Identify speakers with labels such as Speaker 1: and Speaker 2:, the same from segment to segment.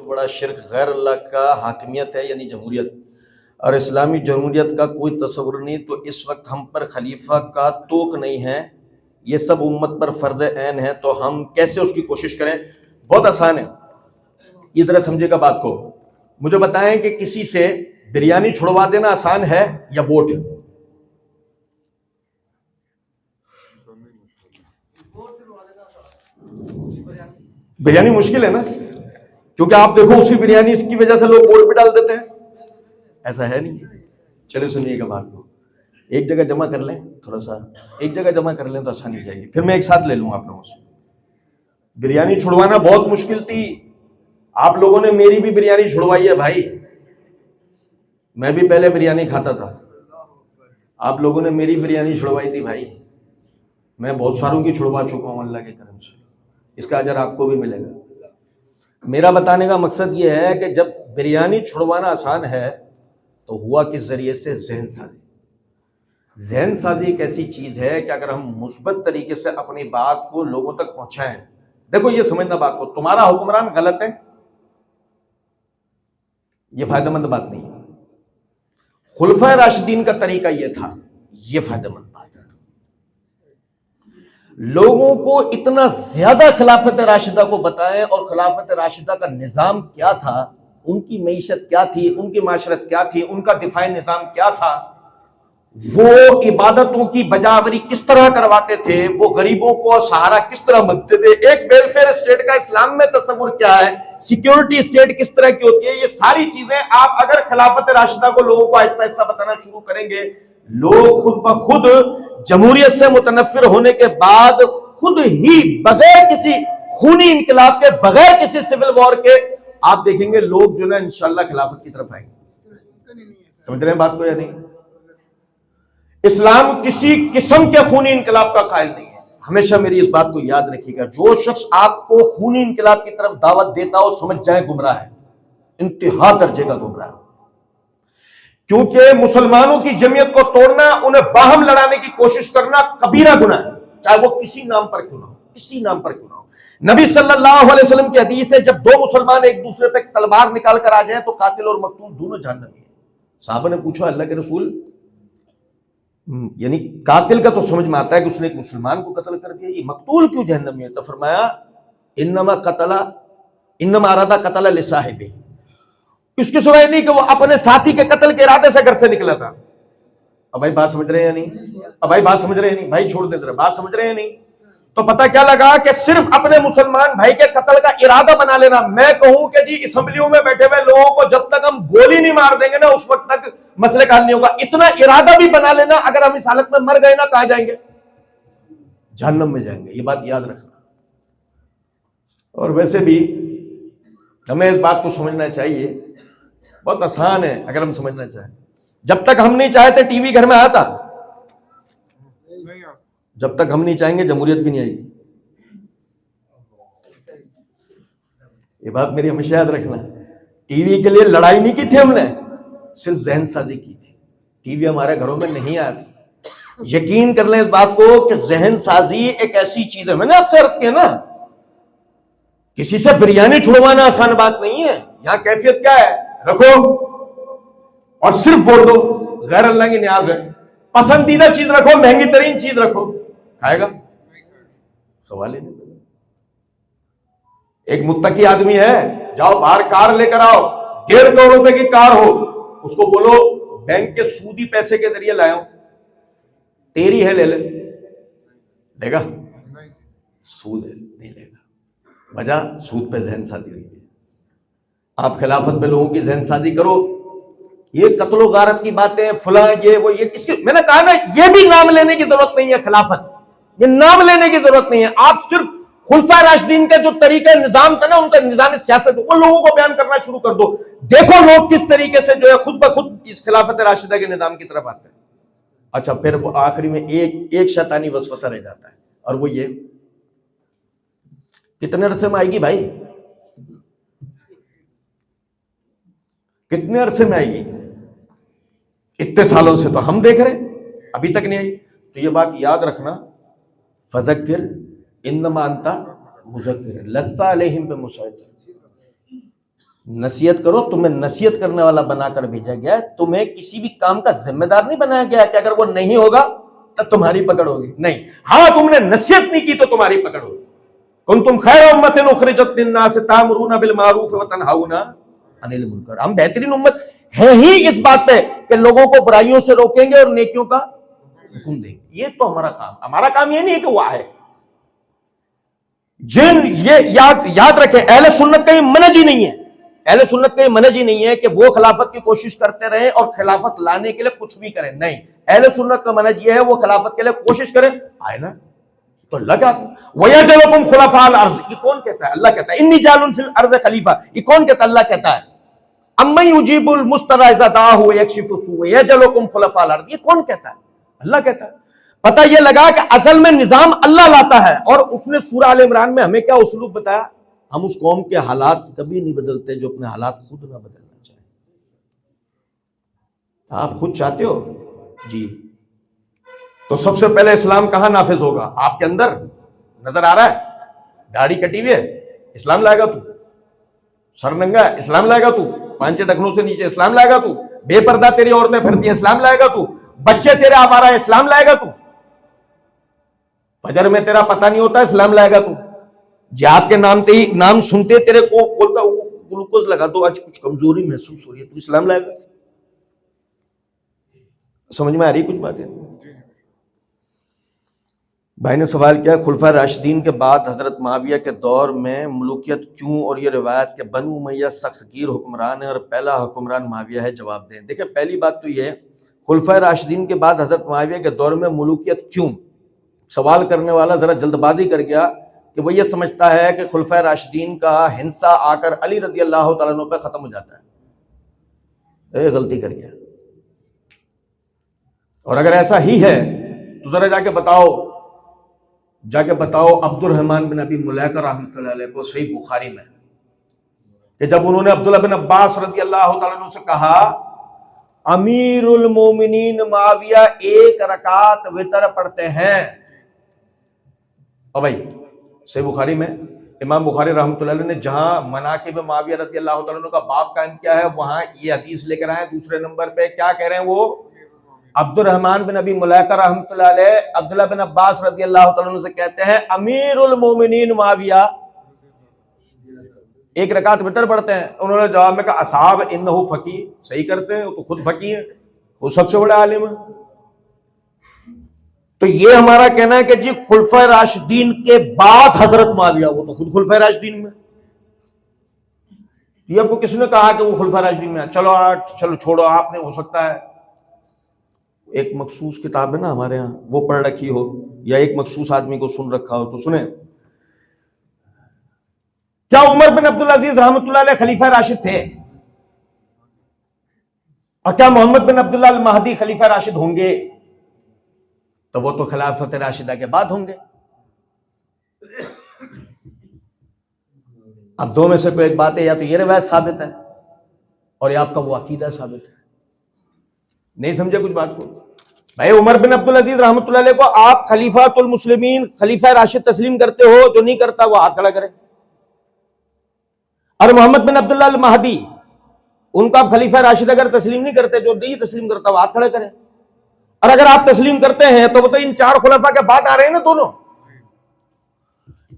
Speaker 1: बड़ा शिर्क गैर अल्लाह का हाकिमियत है, यानी जमहूरियत, और इस्लामी जमहूरियत का कोई तस्वुर नहीं। तो इस वक्त हम पर खलीफा का तोक नहीं है, ये सब उम्मत पर फ़र्ज़ ऐन है। तो हम कैसे उसकी कोशिश करें? बहुत आसान है, ये तरह समझेगा बात को। मुझे बताएं कि किसी से बिरयानी छुड़वा देना आसान है या वोट? बिरयानी मुश्किल है ना, क्योंकि आप देखो उसी बिरयानी इसकी वजह से लोग वोट भी डाल देते हैं। ऐसा है नहीं। चलिए सुनिएगा बात को, एक जगह जमा कर लें, थोड़ा सा एक जगह जमा कर लें तो आसानी हो जाएगी, फिर मैं एक साथ ले लूंगा आप लोगों से। बिरयानी छुड़वाना बहुत मुश्किल थी, आप लोगों ने मेरी भी बिरयानी छुड़वाई है भाई। मैं भी पहले बिरयानी खाता था, आप लोगों ने मेरी बिरयानी छुड़वाई थी भाई। मैं बहुत सारों की छुड़वा चुका हूं अल्लाह के करम से, इसका अजर आपको भी मिलेगा। मेरा बताने का मकसद ये है कि जब बिरयानी छुड़वाना आसान है तो हुआ किस जरिए से? जहन साजी। जहन साजी एक ऐसी चीज है कि अगर हम मुस्बत तरीके से अपनी बात को लोगों तक पहुंचाएं, देखो ये समझना बात को, तुम्हारा हुक्मरान गलत है ये फायदेमंद बात नहीं है। खुलफा राशिदीन का तरीका यह था, यह फायदेमंद बात है। लोगों को इतना ज्यादा खिलाफत राशिदा को बताएं और खिलाफत राशिदा का निजाम क्या था, उनकी मईशत क्या थी, उनकी माशरत क्या थी, उनका दिफाई निजाम क्या था, वो इबादतों की बजावरी किस तरह करवाते थे, वो गरीबों को सहारा किस तरह बनते थे, एक वेलफेयर स्टेट का इस्लाम में तस्वुर क्या है, सिक्योरिटी स्टेट किस तरह की होती है, ये सारी चीजें आप अगर खिलाफत राशिदा को लोगों को आहिस्ता आहिस्ता बताना शुरू करेंगे, लोग खुद ब खुद जमहूरियत से मुतनफिर होने के बाद खुद ही बगैर किसी खूनी इनकलाब के, बगैर किसी सिविल वॉर के, आप देखेंगे लोग जो ना इंशाल्लाह खिलाफत की तरफ आएंगे। समझ रहे हैं बात को या नहीं? इस्लाम किसी किस्म के खूनी इनकलाब का कायल नहीं है। हमेशा मेरी इस बात को याद रखिएगा, जो शख्स आपको खूनी इनकलाब की तरफ दावत देता हो समझ जाए गुमराह है, इंतहा दर्जे का गुमराह। क्योंकि मुसलमानों की जमीयत को तोड़ना, उन्हें बाहम लड़ाने की कोशिश करना कबीरा गुनाह है, चाहे वो किसी नाम पर क्यों ना हो, किसी नाम पर क्यों ना हो। नबी सल्लल्लाहु अलैहि वसल्लम की हदीस है, जब दो मुसलमान एक दूसरे पे तलवार निकाल कर आ जाए तो कातिल और मकतूल दोनों जहन्नमी है। साहबा ने पूछा अल्लाह के रसूल, यानी कातिल का तो समझ में आता है कि उसने एक मुसलमान को कत्ल कर दिया, ये मकतूल क्यों जहन्नमी है? तो फरमाया इन्नमा अरादा कतला लिसाहिबी, इसके सिवाय नहीं कि वो अपने साथी के कत्ल के इरादे से घर से निकला था। अब भाई बात समझ रहे हैं या नहीं? अब भाई बात समझ रहे हैं नहीं? भाई छोड़ दे, बात समझ रहे हैं नहीं? तो पता क्या लगा कि सिर्फ अपने मुसलमान भाई के कत्ल का इरादा बना लेना, मैं कहूं कि जी असेंबलियों में बैठे हुए लोगों को जब तक हम गोली नहीं मार देंगे ना उस वक्त तक मसले का हल नहीं होगा। इतना इरादा भी बना लेना, अगर हम इस हालत में मर गए ना, कहां जाएंगे? जहन्नम में जाएंगे, ये बात याद रखना। और वैसे भी हमें इस बात को समझना चाहिए, बहुत आसान है अगर हम समझना चाहें। जब तक हम नहीं चाहते टीवी घर में आता, जब तक हम नहीं चाहेंगे जमहूरियत भी नहीं आएगी। ये बात मेरी हमेशा याद रखना। टीवी के लिए लड़ाई नहीं की थी हमने, सिर्फ जहन साजी की थी। टीवी हमारे घरों में नहीं आया था। यकीन कर लें इस बात को कि जहन साजी एक ऐसी चीज है, मैंने आपसे अर्ज किया ना, किसी से बिरयानी छुड़वाना आसान बात नहीं है। यहां कैफियत क्या है, रखो और सिर्फ बोल दो गैर अल्लाह की न्याज है, पसंदीदा चीज रखो, महंगी तरीन चीज रखो, खाएगा? सवाल ही नहीं। एक मुत्तकी आदमी है, जाओ बाहर कार लेकर आओ, 1.5 करोड़ रुपए की कार हो, उसको बोलो बैंक के सूदी पैसे के जरिए लाया, तेरी है ले ले, लेगा? सूद है, नहीं लेगा। वजह सूद पे जहन साजी हुई है। आप खिलाफत पे लोगों की जहन साजी करो, ये कत्लो गारत की बातें फुला ये वो, ये इसके मैंने कहा ना, ये भी नाम लेने की जरूरत नहीं है। खिलाफत ये नाम लेने की जरूरत नहीं है। आप सिर्फ खुलफा राशिदीन का जो तरीका निजाम था ना, उनका निजाम सियासत, वो लोगों को बयान करना शुरू कर दो। देखो लोग किस तरीके से जो है खुद ब खुद इस खिलाफत राशिदा के निजाम की तरफ आते हैं। अच्छा, फिर वो आखिरी में एक शैतानी वसवसा रह जाता है, और वो ये कितने अरसे में आएगी भाई, कितने अरसे में आएगी? इतने सालों से तो हम देख रहे हैं, अभी तक नहीं आई। तो ये बात याद रखना, फज़क्किर इन्नमा अंता मुज़क्किर लस्ता अलैहिम बिमुसैतिर। नसीहत करो, तुम्हें नसीहत करने वाला बनाकर भेजा गया है, तुम्हें किसी भी काम का जिम्मेदार नहीं बनाया गया है कि अगर वो नहीं होगा तब तुम्हारी पकड़ होगी। नहीं, हाँ तुमने नसीहत नहीं की तो तुम्हारी पकड़ होगी। कुंतुम खैर उम्मतिन उखरिजत लिन्नास तामुरूना बिल मारूफ व तनहाउना अनिल मुनकर। हम बेहतरीन उम्मत है ही इस बात पे कि लोगों को बुराइयों से रोकेंगे और नेकियों का हुक्म देंगे। ये तो हमारा काम ये नहीं है कि वो आए। ये याद रखें, अहले सुन्नत का ये मनहज ही नहीं है। अहले सुन्नत का ये मनहज ही नहीं है कि वो खिलाफत की कोशिश करते रहें और खिलाफत लाने के लिए कुछ भी करें। नहीं, अहले सुन्नत का मनहज ये है वो खिलाफत के लिए कोशिश करें, आए ना तो अल्लाह का वयजलकुम खुलफाअल अर्ज़। ये कौन कहता है? अल्लाह कहता है। इन्नी जालुन फिल अर्ज़ खलीफा। ये कौन कहता है? अल्लाह कहता है। अम्मन युजीबुल मुस्तरा इज़ा दाअहु यक्शिफु सू वयजलकुम खुलफाअल अर्ज़। ये कौन कहता है? अल्लाह कहता है। पता यह लगा कि असल में निजाम अल्लाह लाता है। और उसने सूरह आल इमरान में हमें क्या उस्लूब बताया? हम उस कौम के हालात कभी नहीं बदलते जो अपने हालात खुद ना बदलना चाहे। आप खुद चाहते हो जी, तो सबसे पहले इस्लाम कहां नाफिज होगा? आपके अंदर। नजर आ रहा है? दाढ़ी कटी हुई है, इस्लाम लाएगा तू। सर नंगा है, इस्लाम लाएगा तू। पांचे टखनों से नीचे, इस्लाम लाएगा तू। बेपर्दा तेरी औरतें फिरती हैं, इस्लाम लाएगा तू। बच्चे तेरे आवारा है, इस्लाम लाएगा तू। फजर में तेरा पता नहीं होता, इस्लाम लाएगा तू। जिहाद के नाम सुनते तेरे को बोलता ग्लूकोज लगा दो, आज कुछ कमजोरी महसूस हो रही है, तू इस्लाम लाएगा। समझ में आ रही कुछ बातें? भाई ने सवाल किया, खुलफा राशिदीन के बाद हजरत मुआविया के दौर में मुल्कियत क्यों, और ये रिवायत के बनु उमैया सख्तगीर हुक्मरान है और पहला हुक्मरान मुआविया है, जवाब दें। देखिए, पहली बात तो ये, खुलफा राशिदीन के बाद हजरत मुआविया के दौर में मुल्कियत क्यों, सवाल करने वाला जरा जल्दबाजी कर गया कि वो ये समझता है कि खुलफा राशिदीन का हिंसा आकर अली रज़ी अल्लाह तआला अन्हु पे खत्म हो जाता है। ये गलती कर गया। और अगर ऐसा ही है तो जरा जाके बताओ अब्दुर्रहमान बिन अबी मुलैका रहमतुल्लाह अलैह को सही बुखारी में कि जब उन्होंने अब्दुल्लाह बिन अब्बास रज़ी अल्लाह तआला अन्हु से कहा अमीरुल मोमिनीन मुआविया एक रकात वितर पढ़ते हैं। और भाई सही बुखारी में इमाम बुखारी रहमतुल्लाह अलैह ने जहां मनाकिब मुआविया रज़ी अल्लाह तआला अन्हु का बाब कायम किया है, वहां ये हदीस लेकर आए। दूसरे नंबर पे क्या कह रहे हैं वो? अब्दुर्रहमान बिन अबी मुलैका रहमतुल्लाह अलैह अब्दुल्लाह बिन अब्बास रज़ी अल्लाह तआला अन्हु से कहते हैं अमीरुल मोमिनीन मुआविया एक रकात वितर पढ़ते हैं। उन्होंने जवाब में कहा असहाब इन्नहु फकी। सही करते हैं, वो तो खुद फकी है, वो सबसे बड़ा आलिम है। तो ये हमारा कहना है कि जी खुलफा राशिदीन के बाद हजरत मुआविया, वो तो खुद खुलफा राशिदीन में। ये आपको किसने कहा कि वो खुलफा राशिदीन में? चलो छोड़ो, आपने हो सकता है एक मखसूस किताब है ना हमारे यहाँ, वो पढ़ रखी हो या एक मखसूस आदमी को सुन रखा हो, तो सुने। क्या उमर बिन अब्दुल अजीज रहमतुल्लाह अलैह खलीफा राशिद थे? और क्या मोहम्मद बिन अब्दुल्लाह अल महदी खलीफा राशिद होंगे? तो वो तो खिलाफत राशिदा के बाद होंगे। अब दो में से कोई एक बात है, या तो ये रिवायत साबित है और या आपका वो अकीदा साबित है। नहीं समझे कुछ बात को? भाई उमर बिन अब्दुल अजीज रहमतुल्लाह अलैह को आप खलीफातुल मुस्लिमीन खलीफा राशिद तस्लीम करते हो? जो नहीं करता वो हाथ खड़ा करे। और मोहम्मद बिन अब्दुल्लाह अल महदी, उनको आप खलीफा राशिद अगर तस्लीम नहीं करते, जो नहीं तस्लीम करता वो हाथ खड़ा करे। और अगर आप तस्लीम करते हैं तो वो तो इन चार खुलफा के बाद आ रहे हैं ना दोनों।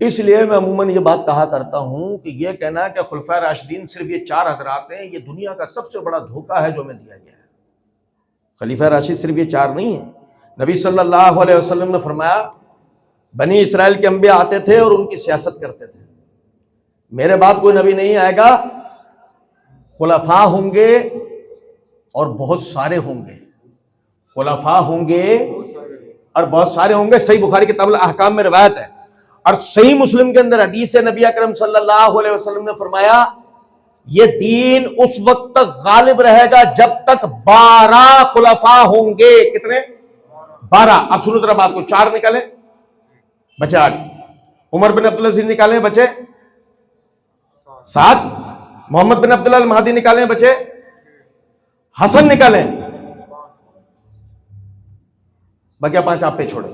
Speaker 1: इसलिए मैं अमूमन ये बात कहा करता हूं कि ये कहना कि खुलफा राशिदीन सिर्फ ये चार हजरात हैं, ये दुनिया का सबसे बड़ा धोखा है जो हमें दिया गया है। खलीफा राशिद सिर्फ ये चार नहीं है। नबी सल्लल्लाहु अलैहि वसल्लम ने फरमाया बनी इसराइल के अंबिया आते थे और उनकी सियासत करते थे, मेरे बाद कोई नबी नहीं आएगा, खुलफा होंगे और बहुत सारे होंगे। खुलफा होंगे और बहुत सारे होंगे। सही बुखारी किताब अहकाम में रिवायत है। और सही मुस्लिम के अंदर हदीस है, नबी अकरम सल्लल्लाहु अलैहि वसल्लम ने फरमाया ये दीन उस वक्त तक गालिब रहेगा जब तक 12 खुलफा होंगे। कितने? 12। अब सुनो जरा बात को, 4 निकाले बचे 8, उमर बिन अब्दुल अजीज निकाले बचे 7, मोहम्मद बिन अब्दुल्लाह अल महदी निकाले बचे, हसन निकाले, बकिया 5 आप पे छोड़े।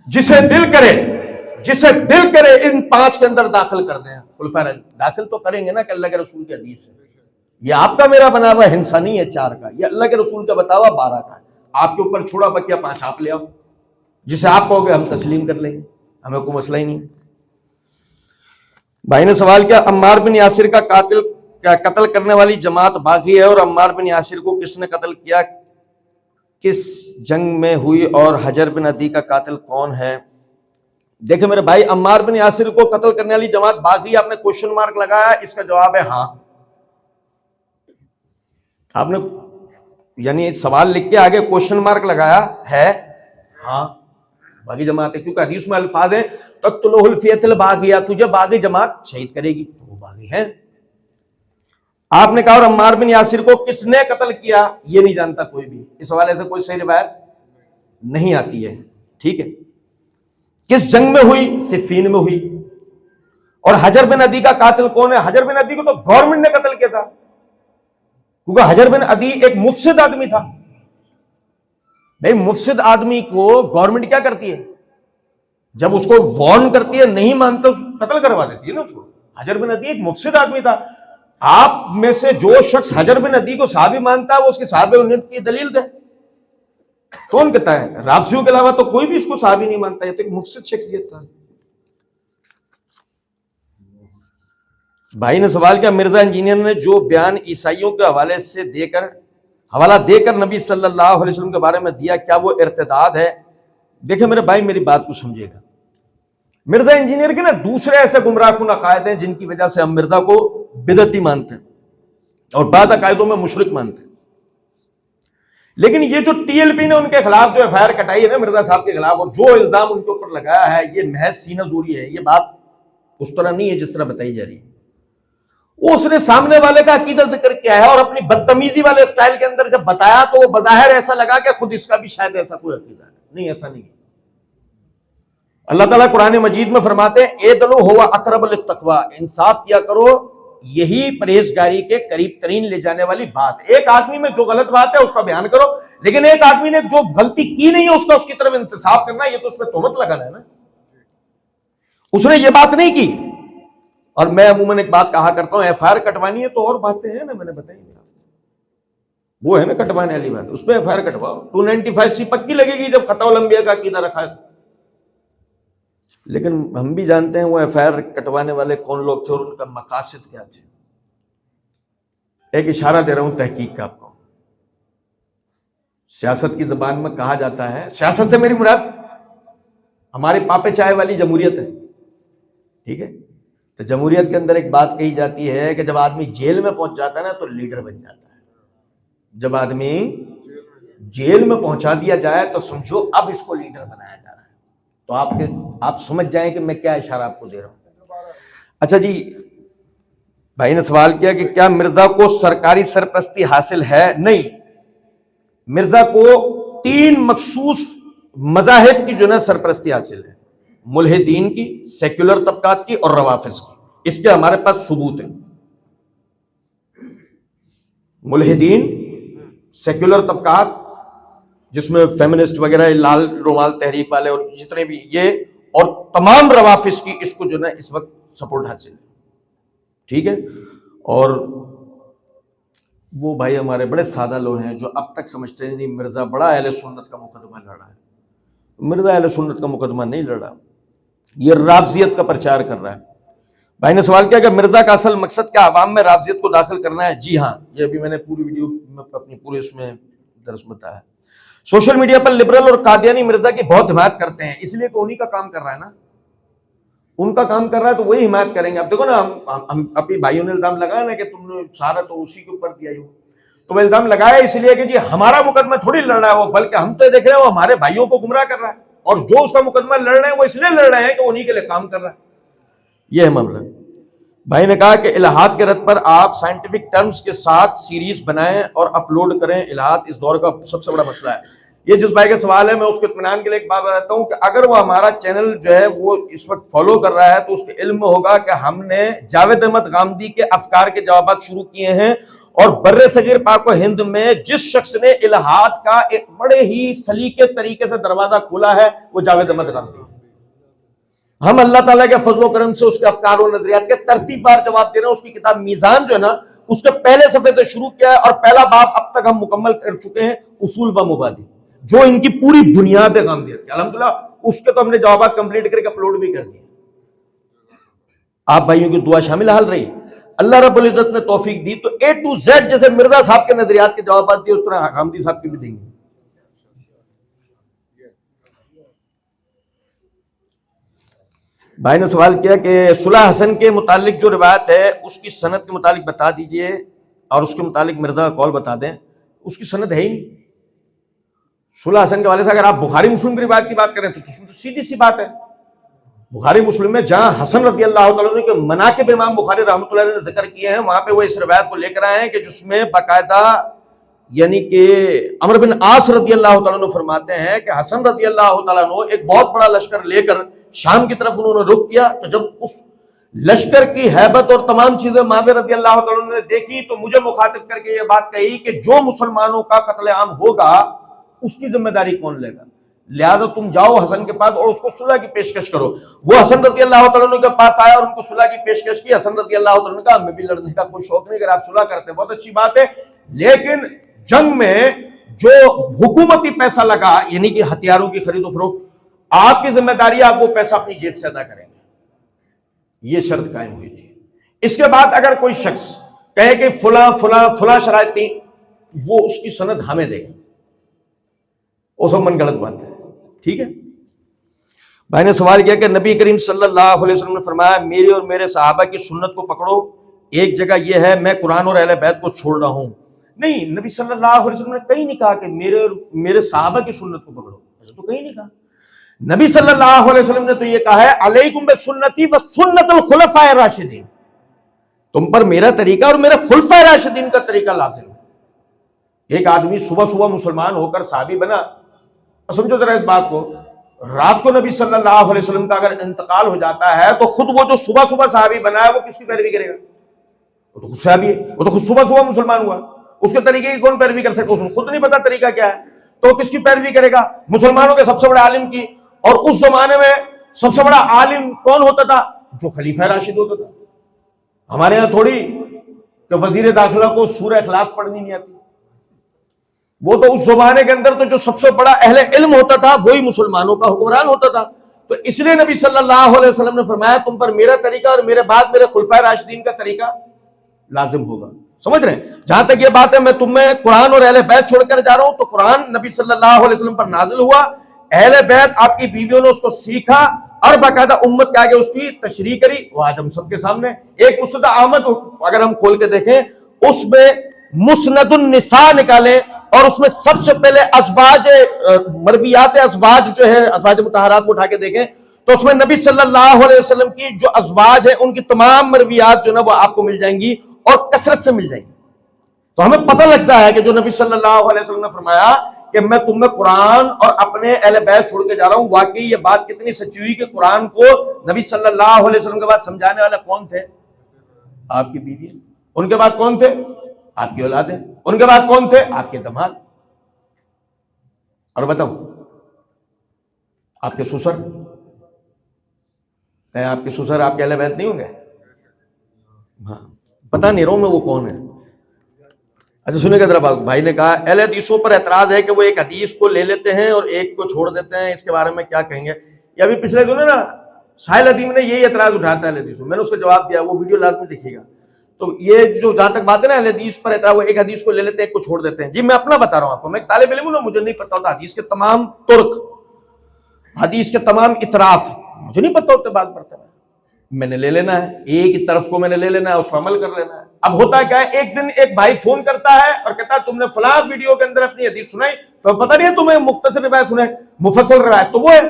Speaker 1: जिसे दिल करे जिसे दिल करे इन 5 के अंदर दाखिल कर दें। खुलफा दाखिल तो करेंगे ना कि अल्लाह के रसूल की हदीस है। ये आपका मेरा बना हुआ हिंसा नहीं है 4 का, ये अल्लाह के रसूल का बतावा 12 का है। आपके ऊपर छोड़ा बकिया 5 आप ले आओ, जिसे आप कहोगे हम तस्लीम कर लेंगे, हमें कोई मसला ही नहीं। भाई ने सवाल किया, अम्मार बिन यासिर का कत्ल करने वाली जमात बागी है और अम्मार बिन यासिर को किसने कत्ल किया, किस जंग में हुई और हजर बिन अदी का कातिल कौन है? देखिए मेरे भाई, अम्मार बिन यासिर को कत्ल करने वाली जमात बागी, आपने क्वेश्चन मार्क लगाया, इसका जवाब है हाँ। आपने यानी सवाल लिख के आगे क्वेश्चन मार्क लगाया है हाँ, बागी जमात है, क्योंकि हदीस में अल्फाज है तक़्तुलुहुल फ़ियतुल बागिया, तुझे बागी जमात शहीद करेगी, तो वो बागी है। आपने कहा और अम्मार बिन यासिर को किसने कत्ल किया, ये नहीं जानता कोई भी, इस हवाले से कोई सही रिवायत नहीं आती है। ठीक है, किस जंग में हुई, सिफ़ीन में हुई। और हजर बिन अदी का कातिल कौन है? हजर बिन अदी को तो गवर्नमेंट ने कत्ल किया था, क्योंकि हजर बिन अदी एक मुफसिद आदमी था। नहीं, मुफसिद आदमी को गवर्नमेंट क्या करती है, जब उसको वार्न करती है नहीं मानता कत्ल करवा देती है ना उसको। हजर बिन अदी एक मुफसिद आदमी था। आप में से जो शख्स हजर बिन अदी को सहाबी मानता है वो उसके सहाबे की दलील दे। कौन कहता है? राफसियों के अलावा तो कोई भी इसको सहाबी नहीं मानता, ये तो एक मुफसिद शख्सियत था। भाई ने सवाल किया, मिर्जा इंजीनियर ने जो बयान ईसाइयों के हवाला देकर नबी सल्लल्लाहु अलैहि वसल्लम के बारे में दिया, क्या वो इर्तिदाद है? देखिए मेरे भाई, मेरी बात को समझिएगा। मिर्जा इंजीनियर के ना दूसरे ऐसे गुमराहकुन अकायद हैं जिनकी वजह से हम मिर्जा को बिदअती मानते हैं और बाद अकायदों में मुशरिक मानते हैं। लेकिन ये जो टीएलपी ने उनके खिलाफ जो एफआईआर कटाई है ना मिर्जा साहब के खिलाफ, और जो इल्जाम उनके ऊपर लगाया है, ये महज सीनाजोरी है। ये बात उस तरह नहीं है जिस तरह बताई जा रही है। उसने सामने वाले का अकीदा जिक्र किया है और अपनी बदतमीजी वाले स्टाइल के अंदर जब बताया तो वो बज़ाहिर ऐसा लगा कि खुद इसका भी शायद ऐसा कोई अकीदा है। नहीं, ऐसा नहीं है। अल्लाह ताला कुरान मजीद में फरमाते हैं, एदलु हुवा अक़रबु लित्तक़वा, इंसाफ किया करो, यही परहेजगारी के करीब तरीन ले जाने वाली बात। एक आदमी में जो गलत बात है उसका बयान करो, लेकिन एक आदमी ने जो गलती की नहीं है उसकी तरफ इंतसाब करना, ये तो उसमें तोहमत लगाना है ना। उसने ये बात नहीं की। और मैं अमूमन एक बात कहा करता हूं, एफआईआर कटवानी है तो और बातें हैं ना, मैंने बताई, वो है ना कटवाने वाली बात, उस पर एफआईआर कटवाओ। 295C पक्की लगेगी जब खताउल अंबिया का अकीदा रखा है। लेकिन हम भी जानते हैं वो एफआईआर कटवाने वाले कौन लोग थे और उनका मकासद क्या थे। एक इशारा दे रहा हूं तहकीक का आपको। सियासत की जबान में कहा जाता है, सियासत से मेरी मुराद हमारे पापे चाय वाली जमहूरियत है, ठीक है। तो जमहूरियत के अंदर एक बात कही जाती है कि जब आदमी जेल में पहुंच जाता है ना तो लीडर बन जाता है। जब आदमी जेल में पहुंचा दिया जाए तो समझो अब इसको लीडर बनाया जा रहा है। तो आप समझ जाएं कि मैं क्या इशारा आपको दे रहा हूं। अच्छा जी, भाई ने सवाल किया कि क्या मिर्जा को सरकारी सरपरस्ती हासिल है? नहीं, मिर्जा को 3 मखसूस मज़ाहिब की जो है सरपरस्ती हासिल है, मुल्हिदीन की, सेक्युलर तबकात की और रवाफिज की। इसके हमारे पास सबूत है। मुल्हिदीन, सेक्युलर तबकात जिसमें फेमिनिस्ट वगैरह, लाल रुमाल तहरीक वाले और जितने भी ये, और तमाम रवाफिज की इसको जो है इस वक्त सपोर्ट हासिल है, ठीक है। और वो भाई हमारे बड़े सादा लोग हैं जो अब तक समझते हैं नहीं मिर्जा बड़ा अहले सुन्नत का मुकदमा लड़ा है। मिर्जा अहले सुन्नत का मुकदमा नहीं लड़ा, ये राफजियत का प्रचार कर रहा है। भाई ने सवाल किया कि मिर्जा का असल मकसद क्या आवाम में राफजियत को दाखिल करना है? जी हाँ, ये अभी मैंने पूरी वीडियो में अपनी पूरे इसमें दर्स बताया है। सोशल मीडिया पर लिबरल और कादियानी मिर्जा की बहुत हिमायत करते हैं, इसलिए कि उन्हीं का काम कर रहा है ना, उनका काम कर रहा है तो वही हिमायत करेंगे। अब देखो ना, हम अभी भाइयों ने इल्जाम लगाया ना कि तुमने सारा तो उसी के ऊपर दिया ही हो, तो मैं इल्जाम लगाया इसलिए कि जी हमारा मुकदमा थोड़ी लड़ रहा है वो, बल्कि हम तो देख रहे हैं वो हमारे भाइयों को गुमराह कर रहा है, और जो उसका मुकदमा लड़ रहे हैं वो इसलिए लड़ रहे हैं कि उन्हीं के लिए काम कर रहा है। यह है मामला। भाई ने कहा कि इलाहाद के रद्द पर आप साइंटिफिक टर्म्स के साथ सीरीज बनाएं और अपलोड करें। इलाहाद इस दौर का सबसे बड़ा मसला है। ये जिस भाई का सवाल है, मैं उसके इत्मीनान के लिए एक बात बताता हूं कि अगर वो हमारा चैनल जो है वो इस वक्त फॉलो कर रहा है तो उसके इल्म में होगा कि हमने जावेद अहमद गामदी के अफकार के जवाब शुरू किए हैं, और बर्रे सगीर पाक व हिंद में जिस शख्स ने इलाहाद का एक बड़े ही सलीके तरीके से दरवाजा खोला है वो जावेद अहमद गामदी। हम अल्लाह ताला के फजलो करम से उसके अफकार और नजरियात के तरतीबवार जवाब दे रहे हैं। उसकी किताब मीजान जो है ना, उसके पहले सफे से शुरू किया है और पहला बाब अब तक हम मुकम्मल कर चुके हैं, उसूल व मुबादी, जो इनकी पूरी बुनियाद है गांधीयत की। अल्हम्दुलिल्लाह उसके तो हमने जवाब कंप्लीट करके अपलोड भी कर दिए। आप भाइयों की दुआ शामिल हाल रही, अल्लाह रब्बुल इज्जत ने तौफीक दी तो A to Z जैसे मिर्जा साहब के नजरियात के जवाब दिए उस तरह गांधी साहब के भी देंगे। भाई ने सवाल किया कि सुलह हसन के मुतालिक जो रिवायत है उसकी सनद के मुतालिक बता दीजिए और उसके मुतालिक मिर्जा का कौल बता दें। उसकी सनद है ही नहीं। सुलह हसन के वाले से अगर आप बुखारी मुस्लिम की रिवायत की बात करें तो उसमें तो सीधी सी बात है, बुखारी मुस्लिम में जहां हसन रज़ी अल्लाह तआला अन्हु के मनाकिब इमाम बुखारी रहमतुल्लाह अलैह ने जिक्र किए हैं, वहां पे वो इस रिवायत को लेकर आए हैं कि जिसमें बाकायदा यानी कि अमर बिन आस रज़ी अल्लाह तआला अन्हु फरमाते हैं कि हसन रज़ी अल्लाह तआला अन्हु एक बहुत बड़ा लश्कर लेकर शाम की तरफ उन्होंने रुख किया, तो जब उस लश्कर की हैबत और तमाम चीजें मावे रज़ी अल्लाह तआला अन्हु ने देखी तो मुझे मुखातिब करके ये बात कही कि जो मुसलमानों का कत्लेआम होगा उसकी जिम्मेदारी कौन लेगा, लिहाजा तुम जाओ हसन के पास और उसको सुलह की पेशकश करो। वो हसन रज़ी अल्लाह तआला अन्हु के पास आया और उनको सुलह की पेशकश की। हसन रज़ी अल्लाह तआला अन्हु ने कहा हमें भी लड़ने का कोई शौक नहीं, अगर आप सुलह करते हैं बहुत अच्छी बात है, लेकिन जंग में जो हुकूमती पैसा लगा यानी कि हथियारों की खरीदो फरोख्त, आपकी जिम्मेदारी, आप वो पैसा अपनी जेब से अदा करेंगे। ये शर्त कायम हुई थी। इसके बाद अगर कोई शख्स कहे कि फुला फुला फुला शराइत थी, वो उसकी सनद हमें देगा, वो सब मन गलत बात है। ठीक है। भाई ने सवाल किया कि नबी करीम सल्लल्लाहु अलैहि वसल्लम ने फरमाया मेरी और मेरे सहाबा की सुन्नत को पकड़ो, एक जगह यह है मैं कुरान और अहले बैत को छोड़ रहा हूं। नहीं, नबी सल्लल्लाहु अलैहि वसल्लम ने कहीं नहीं कहा कि मेरे और मेरे सहाबा की सुन्नत को पकड़ो, ऐसा तो कहीं नहीं कहा। नबी सल्लल्लाहु अलैहि वसल्लम ने तो ये कहा है अलैकुम बिसुन्नती व सुन्नतुल खुलफाए राशिदीन, तुम पर मेरा तरीका और मेरे खुलफाए राशिदीन का तरीका लाजिम है। एक आदमी सुबह सुबह मुसलमान होकर साहबी बना, समझो जरा इस बात को, रात को नबी सल्लल्लाहु अलैहि वसल्लम का अगर इंतकाल हो जाता है तो खुद वो जो सुबह सुबह साहबी बना है वो किसकी पैरवी करेगा? वो तो खुद साहबी है, वो तो खुद सुबह सुबह मुसलमान हुआ, उसके तरीके की कौन पैरवी कर सकता? उसको खुद नहीं पता तरीका क्या है, तो किसकी पैरवी करेगा? मुसलमानों के सबसे बड़े आलिम की। और उस जमाने में सबसे बड़ा आलिम कौन होता था? जो खलीफा राशिद होता था। हमारे यहां थोड़ी कि वजीर दाखिला को सूरह इखलास पढ़नी नहीं आती, वो तो उस जमाने के अंदर तो जो सबसे बड़ा अहले इल्म होता था वही मुसलमानों का हुक्मरान होता था। तो इसलिए नबी सल्लल्लाहु अलैहि वसल्लम ने फरमाया तुम पर मेरा तरीका और मेरे बाद मेरे खुलफाए राशिदीन का तरीका लाजिम होगा। समझ रहे हैं? जहां तक ये बात है मैं तुम्हें कुरान और अहले बैत छोड़कर जा रहा हूं, तो कुरान नबी सल्लल्लाहु अलैहि वसल्लम पर नाजिल हुआ, अहले बैत आपकी बीवियों ने उसको सीखा और बाकायदा उम्मत के आगे उसकी तशरीह करी। वो आज हम सबके सामने एक मुस्नद अहमद अगर हम खोल के देखें उसमें मुस्नदुन निसा निकाले और उसमें सबसे पहले अज़वाज मरवियात अज़वाज जो है अज़वाज मुतहरात को उठा के देखें तो उसमें नबी सल्लल्लाहु अलैहि वसल्लम की जो अज़वाज है उनकी तमाम मरवियात जो ना वो आपको मिल जाएंगी और कसरत से मिल जाएंगी। तो हमें पता लगता है कि जो नबी सल्लल्लाहु अलैहि वसल्लम ने फरमाया कि मैं तुम्हें कुरान और अपने अहले बैत छोड़ के जा रहा हूं, वाकई ये बात कितनी सच्ची हुई कि कुरान को नबी सल्लल्लाहु अलैहि वसल्लम के बाद समझाने वाला कौन थे? आपकी बीवी। उनके बाद कौन थे? आपकी औलाद है। उनके बाद कौन थे? आपके दमाद। और बताऊं आपके ससुर, आपके ससुर आपके अहले बैत नहीं होंगे? हाँ, पता नहीं रहा हूं मैं वो कौन है। अच्छा सुनिएगा जरा बात। भाई ने कहा अहले हदीसों पर एतराज है कि वो एक हदीस को ले लेते हैं और एक को छोड़ देते हैं, इसके बारे में क्या कहेंगे? ये अभी पिछले दिनों ना साहिल अदीम ने यही एतराज उठाया था अहले हदीसों, मैंने उसका जवाब दिया, वो वीडियो लाजमी देखिएगा। तो ये जो जहां तक बात है ना अहले हदीस पर एतराज, वो एक हदीस को ले लेते हैं एक को छोड़ देते हैं। जी मैं अपना बता रहा हूं आपको, मैं तालिब इल्म हूं ना, मुझे नहीं पता होता हदीस के तमाम तुर्क, हदीस के तमाम इतराफ मुझे नहीं पता होते, बात पढ़ता है मैंने ले लेना है, एक ही तरफ को मैंने ले लेना है, उस पर अमल कर लेना है। अब होता क्या है, एक दिन एक भाई फोन करता है और कहता है तुमने फलां वीडियो के अंदर अपनी हदीस सुनाई, तो पता नहीं है तुम्हें मुख्तसर रिवायत सुने, मुफस्सल रिवायत तो वो है।